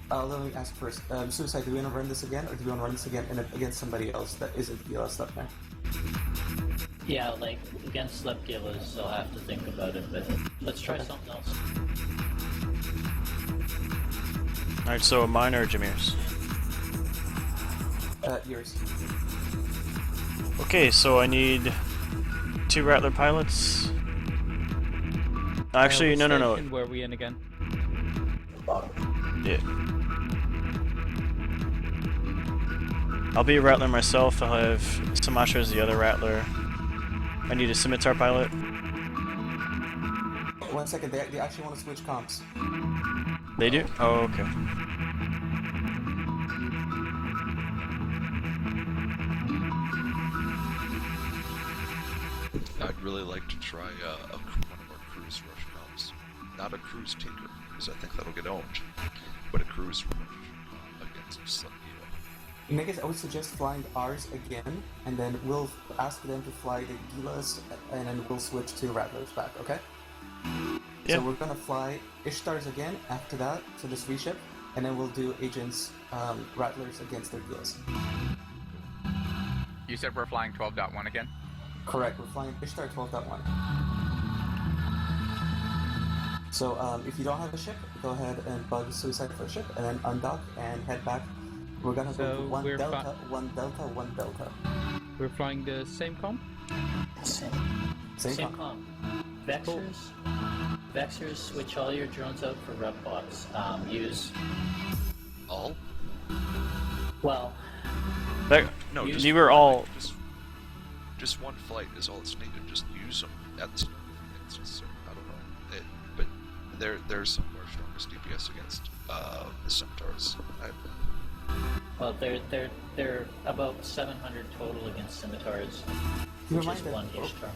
Let me ask first. Suicide, do we want to run this again, or do we want to run this again against somebody else that isn't the stuff now? Yeah, like, against Slepgilas, I'll have to think about it, but let's try something else. Alright, so mine or Jamir's? Yours. Okay, so I need 2 Rattler pilots. Actually, no. Where are we in again? Yeah. I'll be a Rattler myself. I'll have Sumatra as the other Rattler. I need a Scimitar pilot. 1 second, they actually want to switch comps. They do? Oh, okay. I'd really like to try one of our cruise rush comps. Not a cruise tinker, because I think that'll get owned, but a cruise rush against Slepgila. In that case, I would suggest flying ours again, and then we'll ask them to fly the Gilas, and then we'll switch to Rattlers back, okay? Yeah. So we're gonna fly Ishtars again after that, so just reship, and then we'll do Agents Rattlers against their Gilas. You said we're flying 12.1 again? Correct, we're flying Ishtar 12.1. So if you don't have a ship, go ahead and bug Suicide for a ship, and then undock and head back. We're gonna go to 1 Delta, 1 Delta, 1 Delta. We're flying the same comp? Same comp. Vexers, switch all your drones out for rep bots. Use... All? Well... No, you were all... Just one flight is all it's needed. Just use them at the start. It's just, I don't know. But they're some of our strongest DPS against the Scimitars. Well, they're about 700 total against Scimitars, which is 1 Ishtar.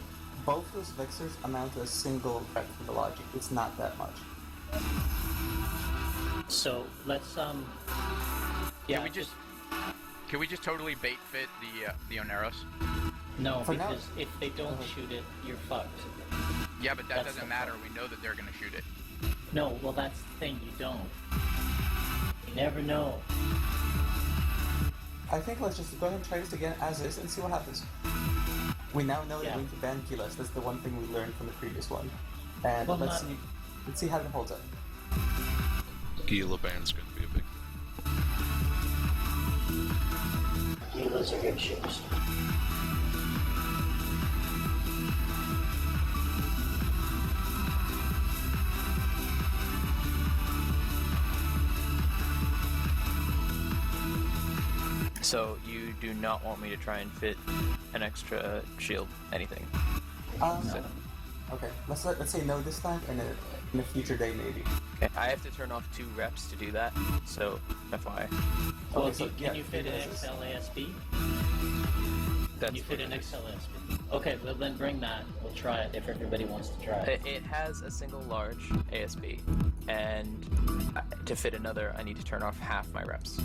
Both those Vexers amount to a single rep for the logic. It's not that much. So let's Yeah. Can we just totally bait fit the Oneros? No, because if they don't shoot it, you're fucked. Yeah, but that doesn't matter. We know that they're gonna shoot it. No, well that's the thing, you don't. You never know. I think let's just go ahead and try this again as is and see what happens. We now know that we need to ban Gilas. That's the one thing we learned from the previous one. And Well, let's see how it holds up. Gila ban's gonna be a big... Gilas are good ships. So you do not want me to try and fit an extra shield, anything? No. Okay, let's say no this time, and in a future day maybe. Okay, I have to turn off 2 reps to do that, so FYI. Well, Okay, so, can you fit an XLASB? Can you fit an XLASB? Okay, well then bring that. We'll try it if everybody wants to try it. It has a single large ASB, and to fit another, I need to turn off half my reps.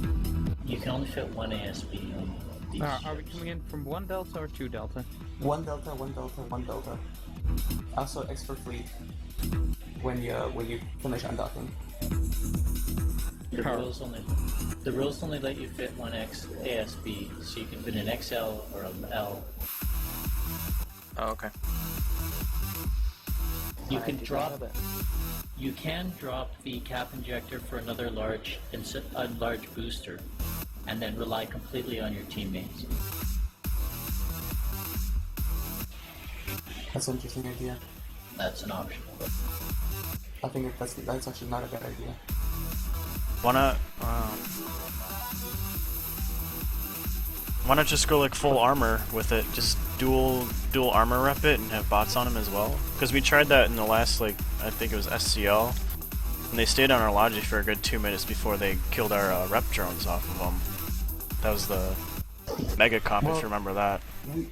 You can only fit one ASB on these Are we ships. coming in from 1 delta or 2 delta? 1 delta, 1 delta, 1 delta. Also extra fleet when you finish undocking. The rules only let you fit one ASB, so you can fit an XL or an L. Oh, okay. You can drop it. You can drop the cap injector for another large booster, and then rely completely on your teammates. That's an interesting idea. That's an option. I think that's actually not a bad idea. Wanna just go like full armor with it? Just dual armor rep it and have bots on them as well? Because we tried that in the last, like, I think it was SCL, and they stayed on our logic for a good 2 minutes before they killed our rep drones off of them. That was the mega comp, if you remember that.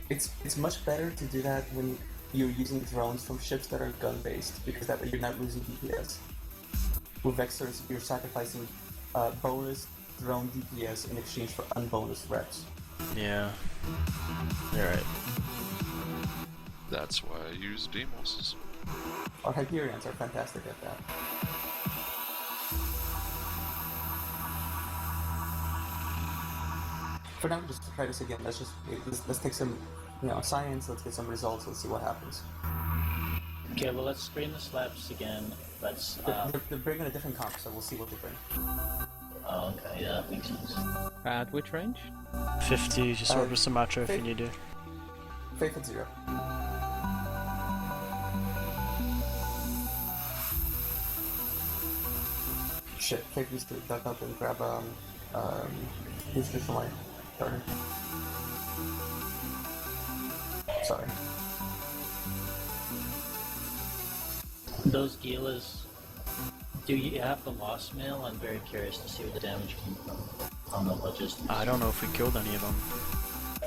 It's much better to do that when you're using drones from ships that are gun based, because that way you're not losing DPS. With Vexors, you're sacrificing bonus drone DPS in exchange for unbonus reps. Yeah, you're right. That's why I use Deimoses. Our Hyperions are fantastic at that. For now, just try this again. Let's take some, science. Let's get some results. Let's see what happens. Okay, well let's screen the slaps again. Let's. They're bringing a different comp, so we'll see what they bring. Oh, okay, yeah, that makes sense. At which range? 50. Just order some Sumatra if you need to. Faith at 0. Shit, Faith needs to duck up and grab boosters from my turn. Sorry. Those Gilas, do you have the lost mail? I'm very curious to see where the damage came from on the logistics. I don't know if we killed any of them.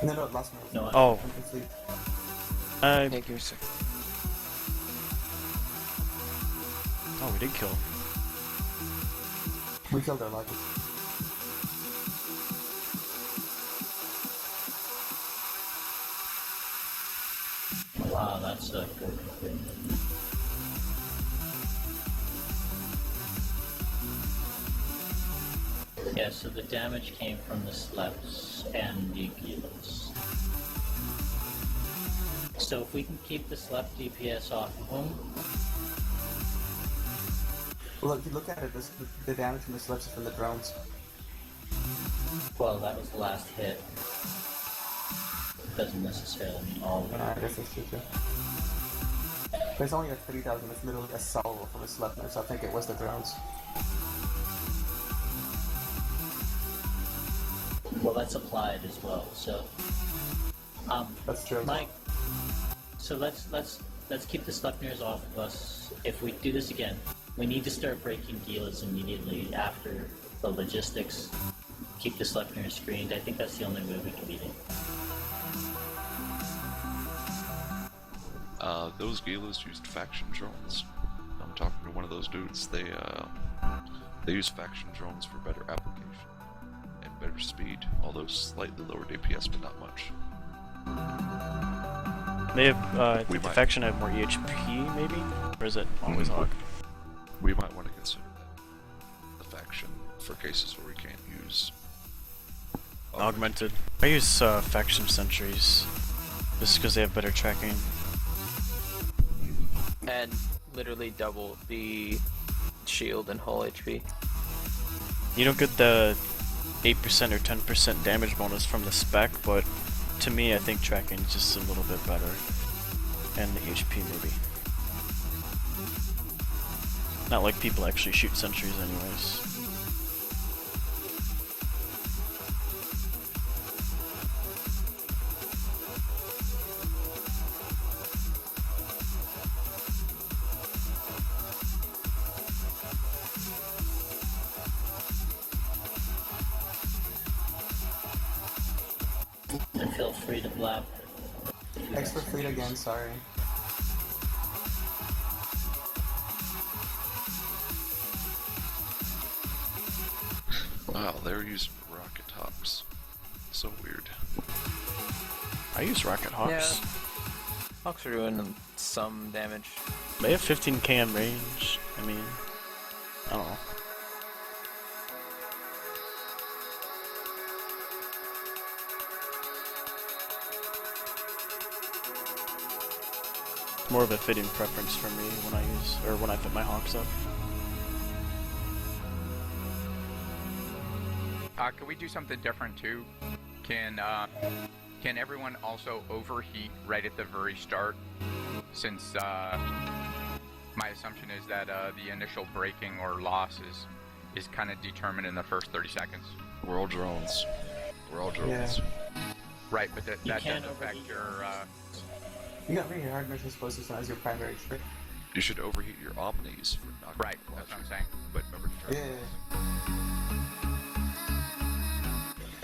No, last mail. No, Oh. Complete. Thank you, sir. Oh, we did kill. We killed our logic. Wow, that's a good thing. Yeah, so the damage came from the sleps and the Gilas. So if we can keep the slep DPS off of them. Well, if you look at it, the damage from the slips is from the drones. Well, that was the last hit. Doesn't necessarily mean all of it. I guess that's true too. There's only like 30,000, it's literally a salvo from a Slepner, so I think it was the drones. Well, that's applied as well, so... That's true. Mike, so let's keep the Slepners off of us. If we do this again, we need to start breaking Gilas immediately after the logistics. Keep the Slepners screened. I think that's the only way we can beat it. Those Gilas used faction drones. I'm talking to one of those dudes. They use faction drones for better application and better speed, although slightly lower DPS, but not much. They have, I think the faction have more EHP, maybe? Or is it always Hog? We might want to consider that. The faction for cases where we can't use Augmented. I use faction sentries just because they have better tracking. And literally double the shield and hull HP. You don't get the 8% or 10% damage bonus from the spec, but to me I think tracking is just a little bit better. And the HP maybe. Not like people actually shoot sentries anyways. And feel free to blab. few Extra fleet extensions. again, sorry. Wow, they're using rocket hops. So weird. I use rocket hawks. Yeah. Hawks are doing some damage. They have 15 km range. I mean, I don't know. It's more of a fitting preference for me when I use, or when I put my hawks up. Can we do something different too? Can everyone also overheat right at the very start? Since my assumption is that the initial breaking or loss is kind of determined in the first 30 seconds. We're all drones. We're all drones. Yeah. Right, but that does can't affect overheat your. You got really hard mission explosives as your primary trick. You should overheat your omnis for knocking Right, that's what I'm saying. But remember to turn Yeah.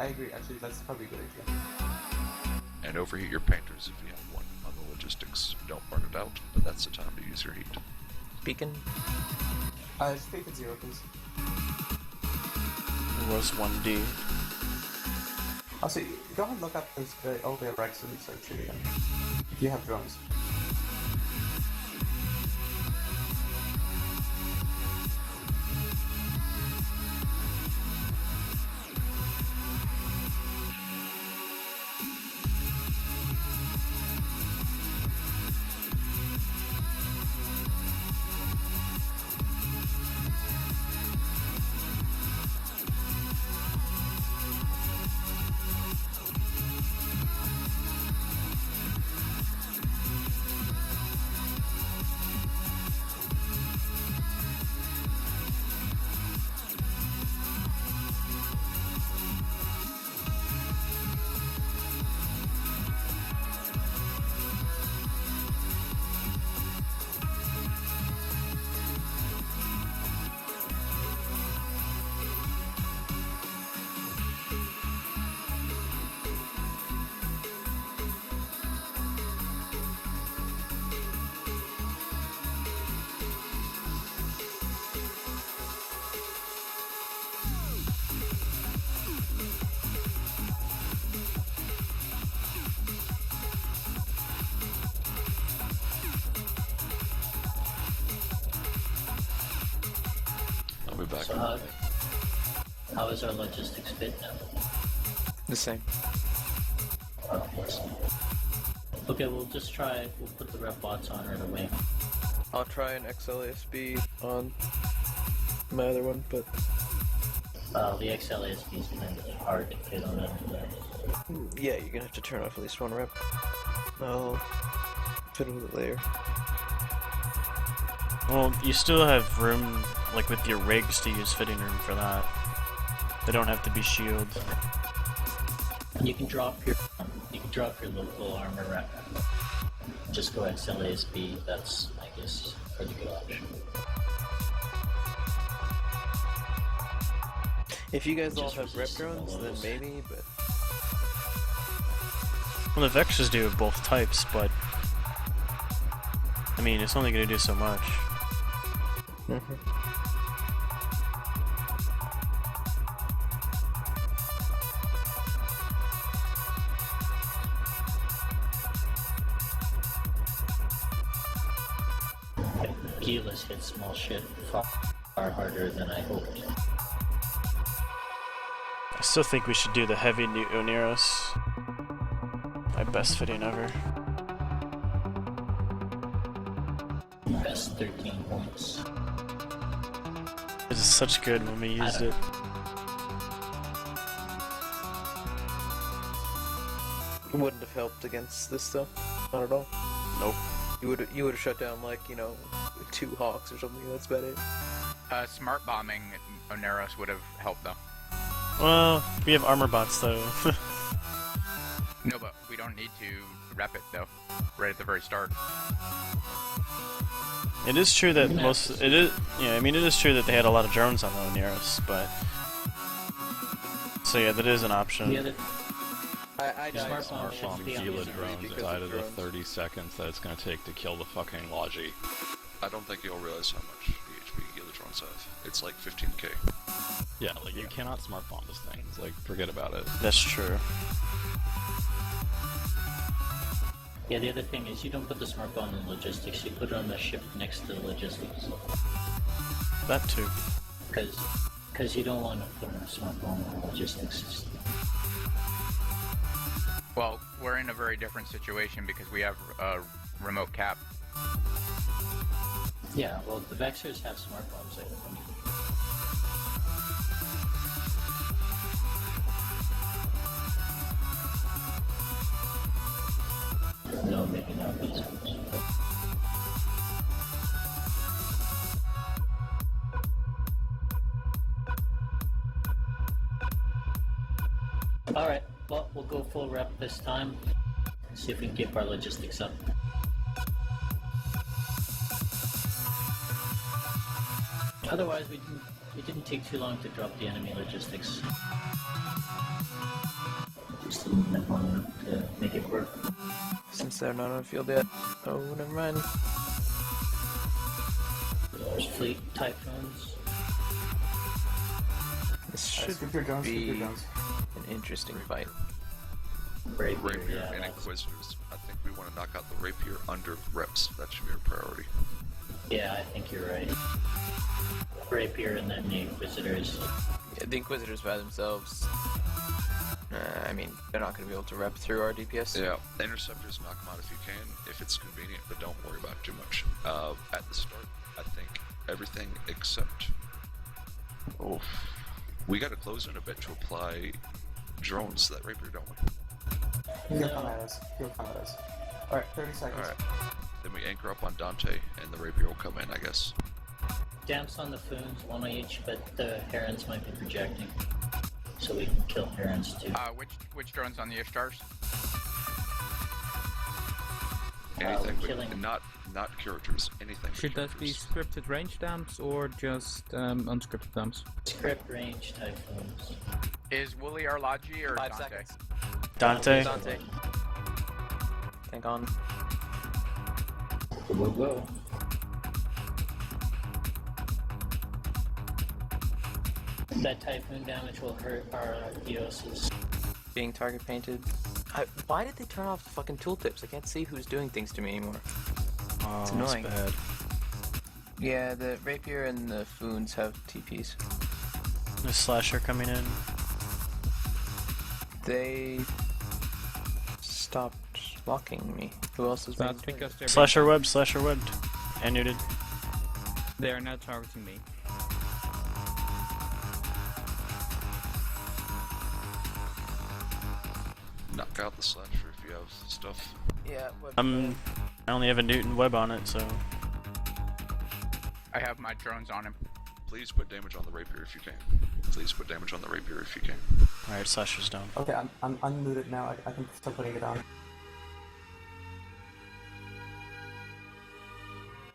I agree, actually, that's probably a good idea. and overheat your painters if you have one on the logistics. Don't burn it out, but that's the time to use your heat. Beacon. Just make it 0, please. It was 1D. Also, go ahead and look up those all the Rex and start shooting them. If you have drones. I'll be back. So how is our logistics fit now? The same. Okay, we'll just try. We'll put the rep bots on right away. I'll try an XLASB on my other one, but The XLASP is kind of hard to fit on that. yeah, you're gonna have to turn off at least one rep. I'll fiddle with it later. Well, you still have room, like with your rigs, to use fitting room for that. They don't have to be shield. And you can drop your local armor rep. Just go XLASB. That's, I guess, a pretty good option. If you guys all Just have rep resist all drones, then those. maybe, but Well, the Vexes do both types, but I mean, it's only going to do so much. Keyless hit small shit far harder than I hoped. I still think we should do the heavy Oneros. My best fitting ever. Best 13 points. It is such good when we used it. it wouldn't have helped against this though. Not at all. Nope. You would have shut down like 2 Hawks or something. That's about it. Smart bombing Oneros would have helped though. Well, we have armor bots though. No, but we don't need to rep it though. Right at the very start. It is true that it is true that they had a lot of drones on the Oneros, but so yeah, that is an option. The other I The died. smart bomb Smart should bomb be on Gila the drones because inside of of the drones. 30 seconds that it's going to take to kill the fucking Logi. I don't think you'll realize how much HP Gila drones have. It's like 15k. Yeah, like you cannot smart bomb this thing. It's like, forget about it. That's true. Yeah, the other thing is you don't put the smart bomb in logistics, you put it on the ship next to the logistics. That too. Because you don't want to put a smart bomb in logistics. Well, we're in a very different situation because we have a remote cap. Yeah, well, the Vexers have smart bombs, I think. No, maybe not these ones. Alright, well, we'll go full rep this time. See if we can keep our logistics up. Otherwise, we didn't take too long to drop the enemy logistics. Just didn't have long enough to make it work. Since they're not on the field yet. Oh, never mind. There's fleet typhoons. This should Skip your drones, skip be your drones. an interesting fight. Rapier, Rapier yeah, and that's- Inquisitors. I think we want to knock out the Rapier under reps. That should be our priority. Yeah, I think you're right. Rapier and then the Inquisitors. Yeah, the Inquisitors by themselves. I mean, they're not going to be able to rep through our DPS. Yeah, Interceptors, knock them out if you can, if it's convenient, but don't worry about it too much. At the start, I think everything except... Oh, we got to close in a bit to apply drones that Rapier don't want. He'll come at us. He'll come at us. Alright, 30 seconds. Alright, then we anchor up on Dante, and the Rapier will come in, I guess. Damps on the Foons, one on each, but the Herons might be projecting. So we can kill Herons too. Which drones on the Ishtars? Anything, but killing- not curators, anything but Should that be curators. scripted range damps or just unscripted damps? Script range typhoons. Is Wooly Arlaji or 5 Dante? seconds. Dante? Dante. Tank on. Whoa. That typhoon damage will hurt our Dioses. Being target painted. Why did they turn off the fucking tooltips? I can't see who's doing things to me anymore. Oh, It's that's annoying. bad. Yeah, the Rapier and the Foons have TPs. The Slasher coming in. They stopped blocking me. Who else is being That's because they're Slasher webbed. And muted. they are now targeting me. Knock out the Slasher if you have stuff. Yeah, I only have a Newton web on it, so... I have my drones on him. Please put damage on the Rapier if you can. Please put damage on the Rapier if you can. Alright, Slasher's down. Okay, I'm unmuted now. I can start putting it on.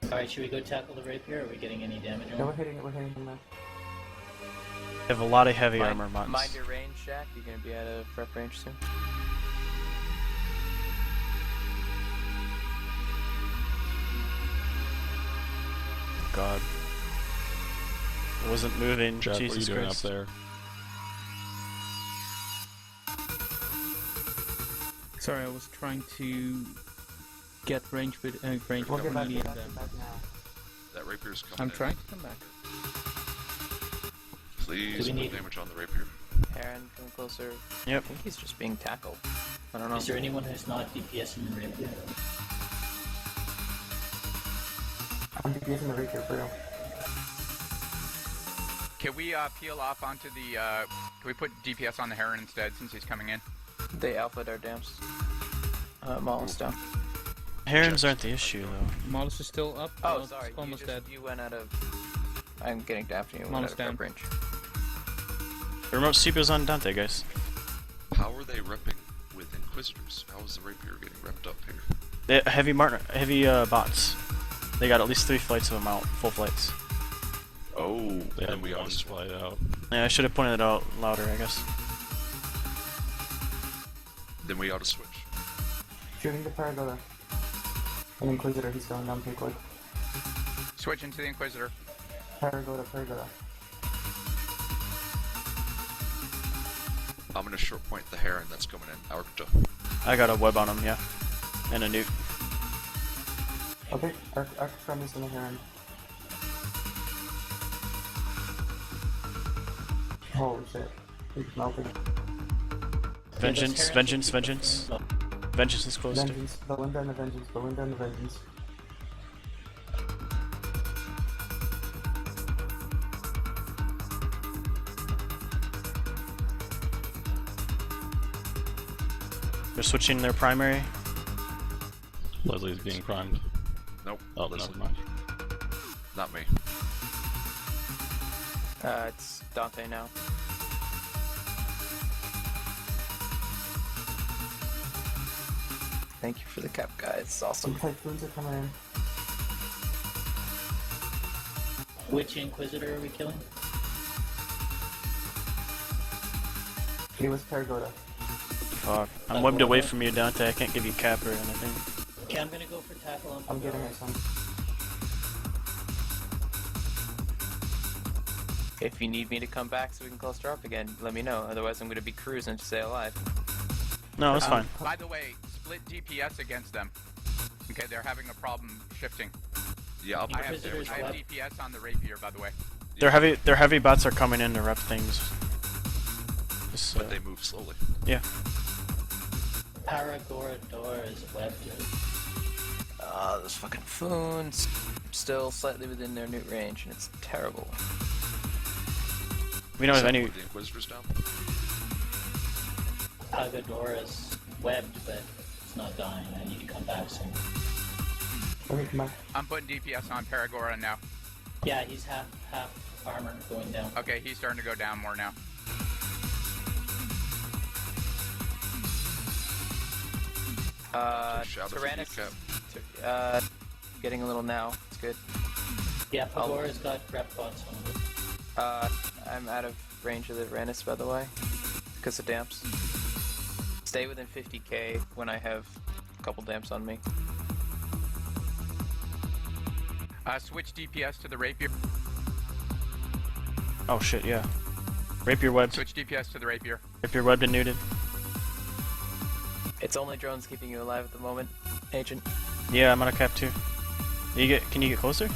Alright, should we go tackle the Rapier? Are we getting any damage on No, it? we're hitting them now. I have a lot of heavy armor mods. Mind your range, Jack. You're gonna be out of prep range soon. God. It wasn't moving. Jeff, what are you Jesus doing Christ. up there? Sorry, I was trying to get range with range We'll with get back, melee get and back, them. get back now. That Rapier's coming I'm in. trying to come back. Please Do we put need- damage on the Rapier. Heron, come closer. Yep. I think he's just being tackled. I don't know. Is there anyone who's not DPS in the Rapier? I'm DPSing the Rapier for real. Can we peel off onto the? Can we put DPS on the Heron instead since he's coming in? They alpha'd our dams. Maul's down. Herons aren't the issue, though. Mollis is still up. Oh, but sorry. Almost you dead. You went out of. I'm getting after you. Went Almost out of down. prep range. The remote CPU's on Dante, guys. How are they repping with Inquisitors? How is the Rapier getting repped up here? They heavy bots. They got at least 3 flights of them out, full flights. Oh, They then have we one always flight out. Yeah, I should have pointed it out louder, I guess. Then we ought to switch. Shooting the Paragoda. An Inquisitor, he's going down pretty quick. Switch into the Inquisitor. Paragoda. I'm gonna short point the Heron that's coming in. Arcta. I got a web on him, yeah. And a nuke. Okay, Arctrum is in the Heron. Holy shit. He's melting. Vengeance. Vengeance is close to. Vengeance. Belinda and the Vengeance. They're switching their primary. Leslie's being primed. Nope. Oh, Leslie. never mind. Not me. It's Dante now. Thank you for the cap, guys. It's awesome. Some Typhoons are coming in. Which Inquisitor are we killing? It was Paragoda. Fuck. I'm webbed away from you, Dante. I can't give you cap or anything. Okay, I'm gonna go for tackle on I'm getting it, son. If you need me to come back so we can cluster up again, let me know. Otherwise, I'm gonna be cruising to stay alive. No, it's fine. By the way, split DPS against them. Okay, they're having a problem shifting. Yeah, I'll I have Inquisitors I have left. DPS on the Rapier, by the way. Their heavy bots are coming in to rep things. Just, but they move slowly. Yeah. Paragorador is webbed. Those fucking Foons. Still slightly within their newt range, and it's terrible. We don't have Except any. for the Inquisitors down. Paragodor is webbed, but it's not dying. I need to come back soon. Let me come back. I'm putting DPS on Paragora now. Yeah, he's half armor going down. Okay, he's starting to go down more now. Shout out to Tyrannus. Decap. Getting a little now. It's good. Yeah, Pagora's got rep bots on it. I'm out of range of the Tyrannus, by the way, because of damps. Stay within 50k when I have a couple damps on me. Switch DPS to the Rapier. Oh shit, yeah. Rapier webbed. Switch DPS to the Rapier. Rapier webbed and neuted. It's only drones keeping you alive at the moment, Agent. Yeah, I'm on a cap too. Can you get closer?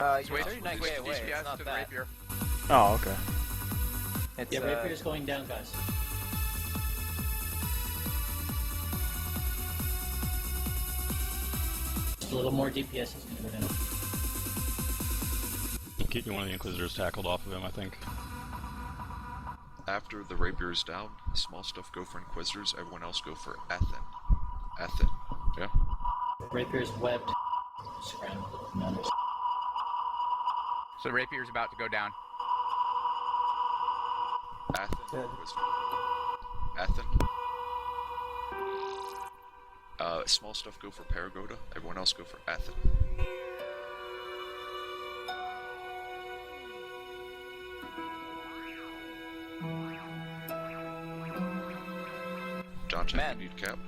You're Switch 39k away. It's DPS not to the bad. Rapier. Oh, okay. It's, Yeah, Rapier's going down, guys. Just a little more DPS is gonna go down. Keeping one of the Inquisitors tackled off of him, I think. After the Rapier is down, small stuff go for Inquisitors, everyone else go for Athen. Athen. Yeah? Rapier's webbed. Scrambled. No. So the Rapier's about to go down. Athen. Dead. Inquisitor. Athen. Small stuff go for Paragoda, everyone else go for Athen. Dante, Man. you need cap.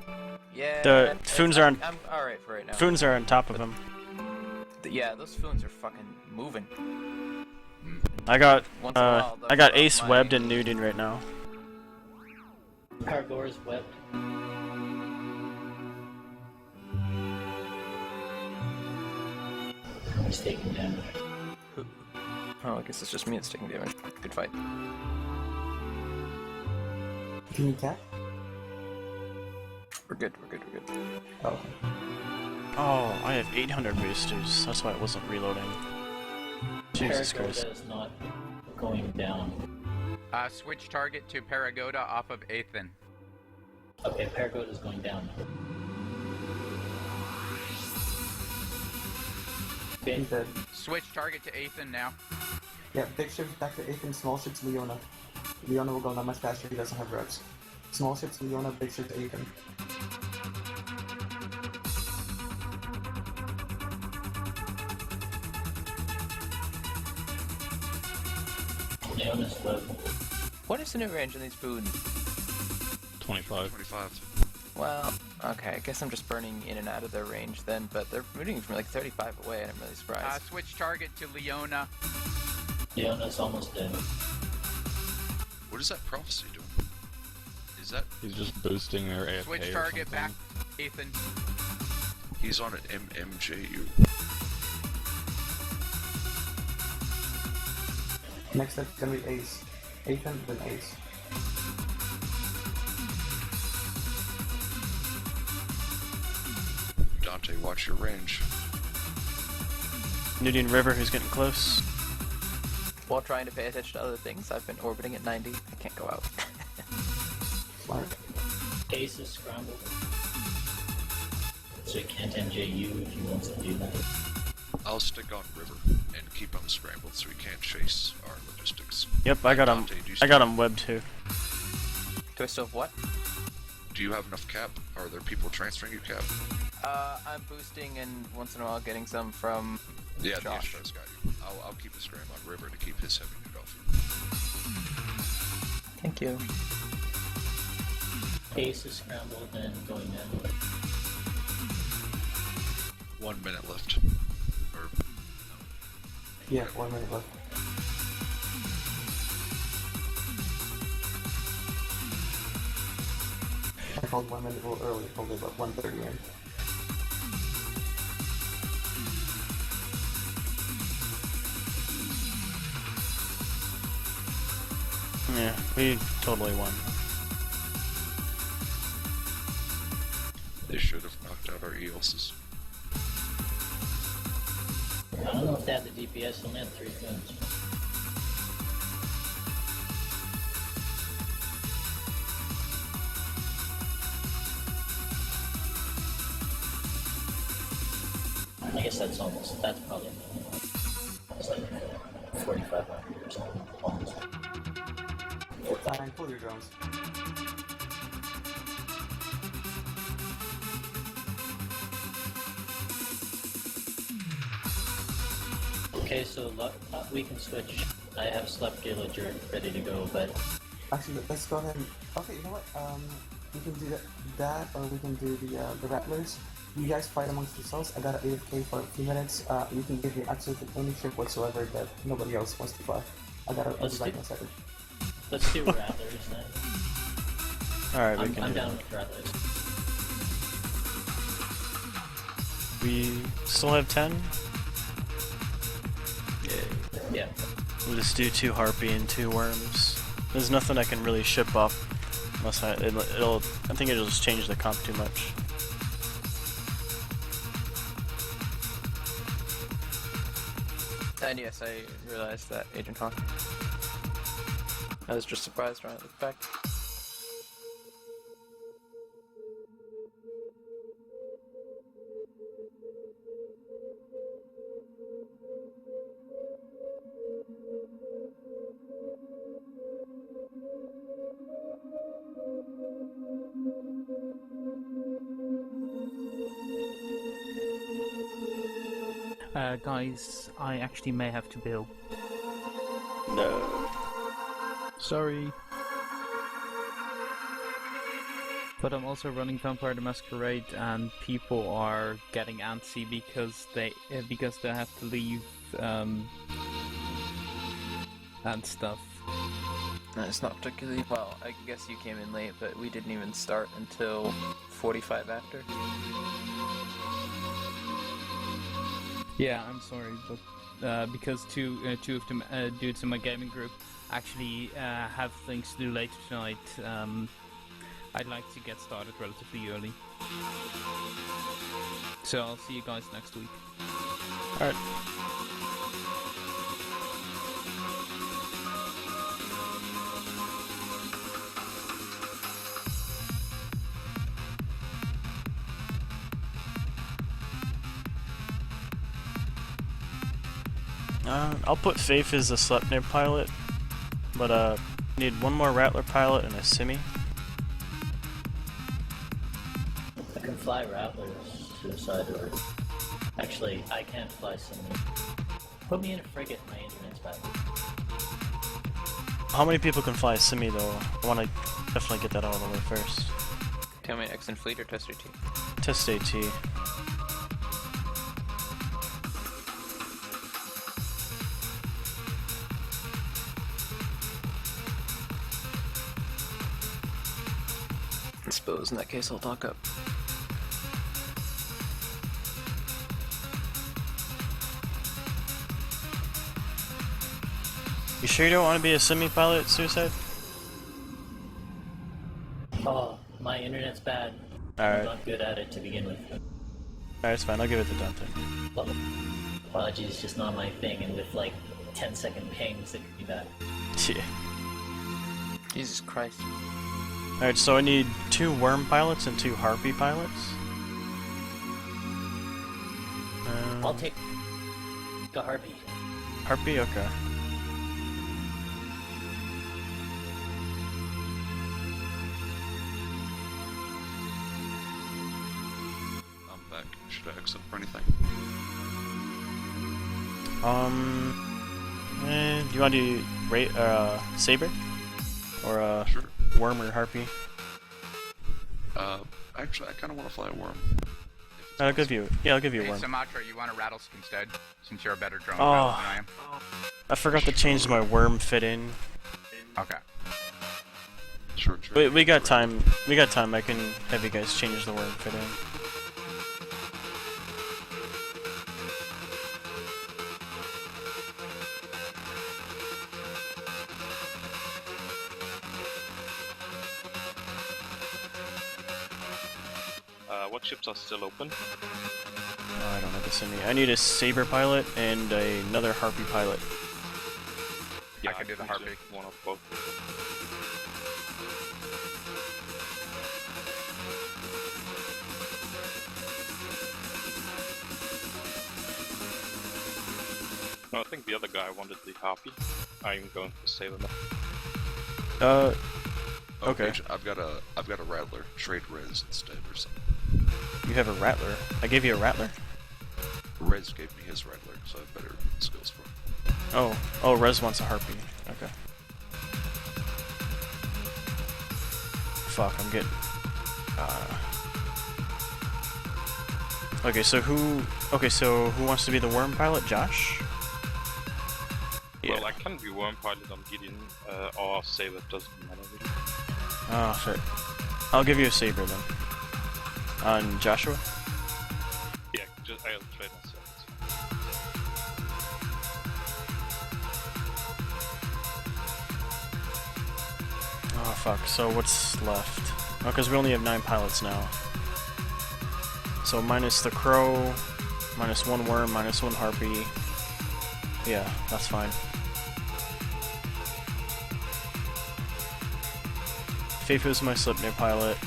yeah. The Foons are on. I'm alright for right now. Foons are on top of him. Yeah, those Foons are fucking moving. I got Once in a while, I got they'll Ace my- webbed and nuding right now. Paragora's webbed. He's taking damage. Oh, I guess it's just me that's taking damage. Good fight. Can you cap? We're good. Oh, okay. Oh, I have 800 boosters. That's why it wasn't reloading. Jesus Christ. Paragoda is not going down. Switch target to Paragoda off of Athen. Okay, Paragoda's going down. Okay, He's dead. Switch target to Athen now. Yeah, big ships back to Athen, small ships Leona. Leona will go that much faster, he doesn't have reps. Small ships Leona, big ships Athen. Leona's webbed. What is the new range on these Foons? 25. 25. Well, okay, I guess I'm just burning in and out of their range then, but they're moving from like 35 away, and I'm really surprised. Switch target to Leona. Leona's almost dead. What is that prophecy doing? Is that... He's just boosting their AFK Switch or target something. back, Ethan. He's on an MMJU. Next step's gonna be Ace. Ethan, then Ace. Dante, watch your range. Nudian River, who's getting close. While trying to pay attention to other things, I've been orbiting at 90. I can't go out. Smart. Ace is scrambled. So you can't MJU if you want to do that. I'll stick on River and keep him scrambled so he can't chase our logistics. Yep, I got him. Dante, do you I got him webbed too. Do I still have what? Do you have enough cap? Are there people transferring you cap? I'm boosting and once in a while getting some from Yeah, the Josh. Ashtar's got you. I'll keep a scram on River to keep his heavy unit off. Thank you. Ace is scrambled and going down. 1 minute left. Or... Yeah, 1 minute left. I called 1 minute a little early, probably about 1:30 in. Yeah, we totally won. They should have knocked out our EOSs. I don't know if they had the DPS, only had 3 guns. I guess that's probably it's like 4,500 or something, almost. Fine, pull your drones. Okay, so we can switch. I have Slept Villager ready to go, but Actually, let's go ahead and... Okay, you know what? We can do that or we can do the Rattlers. You guys fight amongst yourselves. I got an AFK for a few minutes. You can give me absolutely any ship whatsoever that nobody else wants to fly. I'll be back in a second. let's do Rattlers then. Alright, we I'm can do down that. with Rattlers. We still have 10? Yeah. We'll just do 2 Harpy and 2 Worms. There's nothing I can really ship off unless I think it'll just change the comp too much. And yes, I realized that, Agent Hawk. I was just surprised when I looked back. Guys, I actually may have to bail. No. Sorry. But I'm also running Vampire the Masquerade, and people are getting antsy because they have to leave and stuff. It's not particularly well. I guess you came in late, but we didn't even start until 45 after. Yeah, I'm sorry, but because two of the dudes in my gaming group actually have things to do later tonight, I'd like to get started relatively early. So I'll see you guys next week. Alright. I'll put Faith as a Sleipnir pilot, but need 1 more Rattler pilot and a Simi. I can fly Rattlers to the side, or actually, I can't fly Simi. Put me in a frigate, my internet's bad. How many people can fly a Simi though? I want to definitely get that out of the way first. Tell me X and fleet or test AT? Test AT. I suppose in that case I'll talk up. You sure you don't want to be a semi-pilot, Suicide? Oh, my internet's bad. Alright. I'm not good at it to begin with. Alright, it's fine. I'll give it to Dante. Well, apologies, it's just not my thing, and with like 10-second pings, it could be bad. Yeah. Jesus Christ. Alright, so I need 2 worm pilots and 2 harpy pilots. I'll take a harpy. Harpy? Okay. I'm back. Should I exit for anything? Do you want to do saber? Or Sure. worm or harpy? Actually, I kind of want to fly a worm. I'll give you a Hey, worm. Sumatra, you want a rattlesnake instead? Since you're a better drone Oh. pilot than I am. I forgot to change my worm fit in. Okay. Sure, sure. We got time. We got time. I can have you guys change the worm fit in. What ships are still open? Oh, I don't have this in me. I need a saber pilot and another harpy pilot. Yeah, I can do the harpy. One of both. No, I think the other guy wanted the harpy. I'm going to save him. Okay. I've got a rattler. Trade Rez instead or something. You have a rattler. I gave you a rattler. Rez gave me his rattler, so I have better skills for him. Oh, Rez wants a harpy. Okay. Fuck, I'm getting. Okay, so who wants to be the worm pilot? Josh? Yeah. Well, I can be worm pilot on Gideon, or save it, doesn't matter really. Oh shit. I'll give you a saber then. On Joshua? Yeah, just I'll trade myself. Oh fuck, so what's left? Oh, because we only have 9 pilots now. So minus the crow, minus 1 worm, minus 1 harpy. Yeah, that's fine. Feifu's my Slipnir pilot.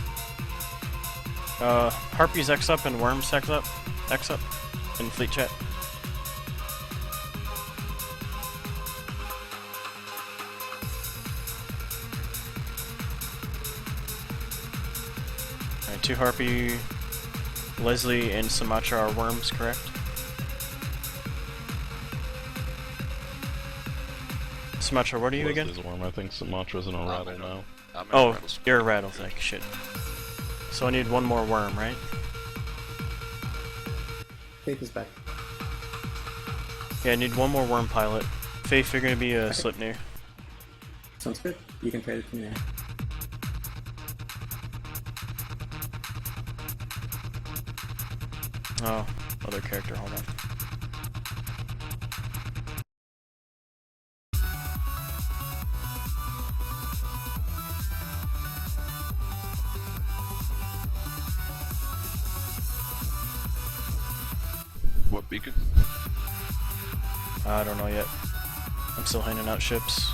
Harpy's X up and Worm's X up in fleet chat. Alright, 2 Harpy, Leslie and Sumatra are worms, correct? Sumatra, what are you again? Leslie's a worm. I think Sumatra's in a rattle now. Oh, you're a rattlesnake, shit. So I need 1 more worm, right? Faith is back. Yeah, I need 1 more worm pilot. Faith, you're gonna be a Slipnir. Sounds good. You can trade it to me now. Oh, other character, hold on. What beacon? I don't know yet. I'm still handing out ships.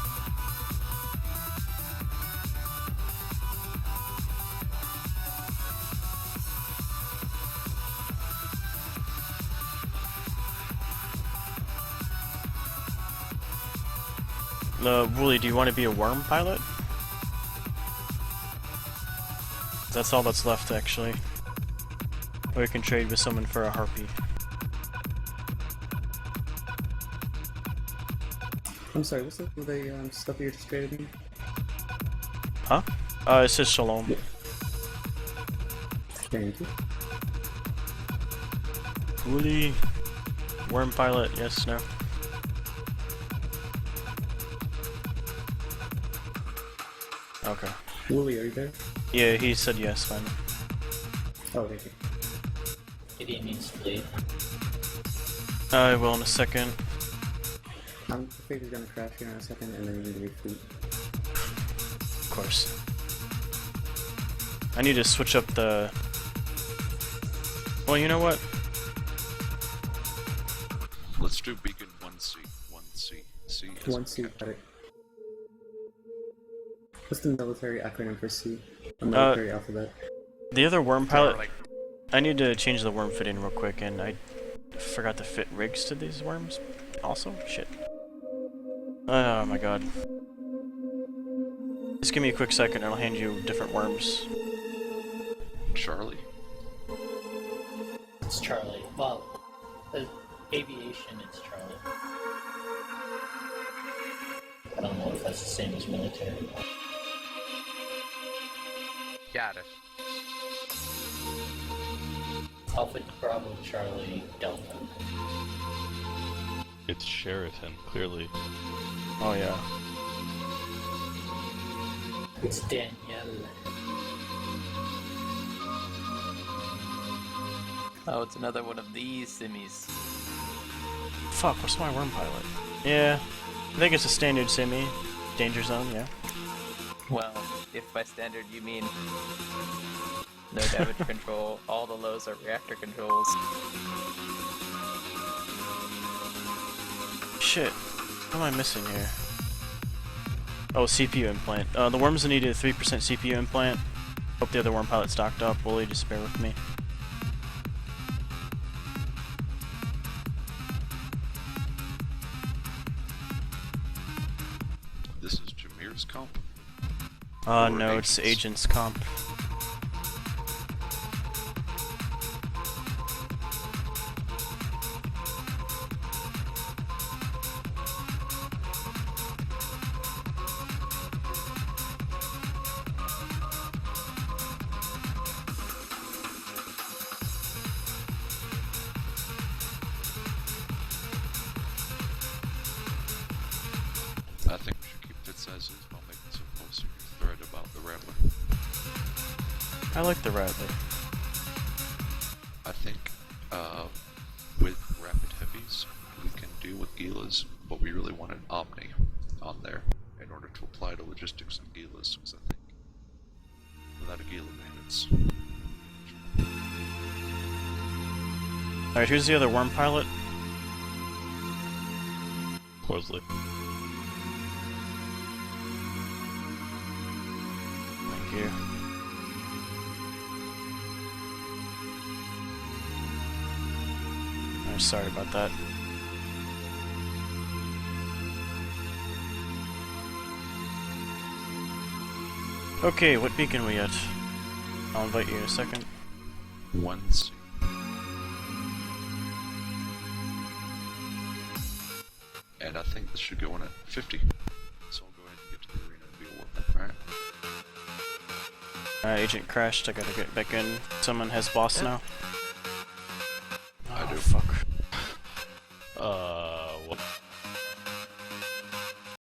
Wooly, do you want to be a worm pilot? That's all that's left, actually. Or you can trade with someone for a harpy. I'm sorry, what's the stuff you just traded me? Huh? It says Shalom. Thank you. Wooly. Worm pilot, yes, no. Okay. Wooly, are you there? Yeah, he said yes, fine. Oh, thank you. Gideon needs to leave. I will in a second. I'm afraid he's gonna crash here in a second, and then you need to refleet. Of course. I need to switch up the... Well, you know what? Let's do beacon 1C. 1C. C is 1C, got it. What's the military acronym for C? The military alphabet. The other worm pilot... Like, I need to change the worm fitting real quick, and I forgot to fit rigs to these worms also? Shit. Oh my god. Just give me a quick second and I'll hand you different worms. Charlie. It's Charlie. Well, the aviation, it's Charlie. I don't know if that's the same as military. got it. Alpha Bravo Charlie Delta. It's Sheraton, clearly. Oh yeah. It's Danielle. Oh, it's another one of these simmies. Fuck, where's my worm pilot? Yeah. I think it's a standard semi. Danger zone, yeah. Well, if by standard you mean no damage control, all the lows are reactor controls. Shit. What am I missing here? Oh, CPU implant. The worms needed a 3% CPU implant. Hope the other worm pilot stocked up. Wooly, just bear with me. This is Jameer's comp? No, it's Agent's comp. I think we should keep fit sizes while making some posts in your thread about the Rattler. I like the Rattler. I think, with rapid heavies, we can deal with Gilas, but we really want an Omni on there in order to apply to logistics and Gilas, because I think without a Gila man, it's... Alright, who's the other worm pilot? Horsley. Thank you. I'm sorry about that. Okay, what beacon we at? I'll invite you in a second. 1C. And I think this should go in at 50. So I'll go ahead and get to the arena and deal with it, alright? Agent crashed, I gotta get back in. Someone has boss now.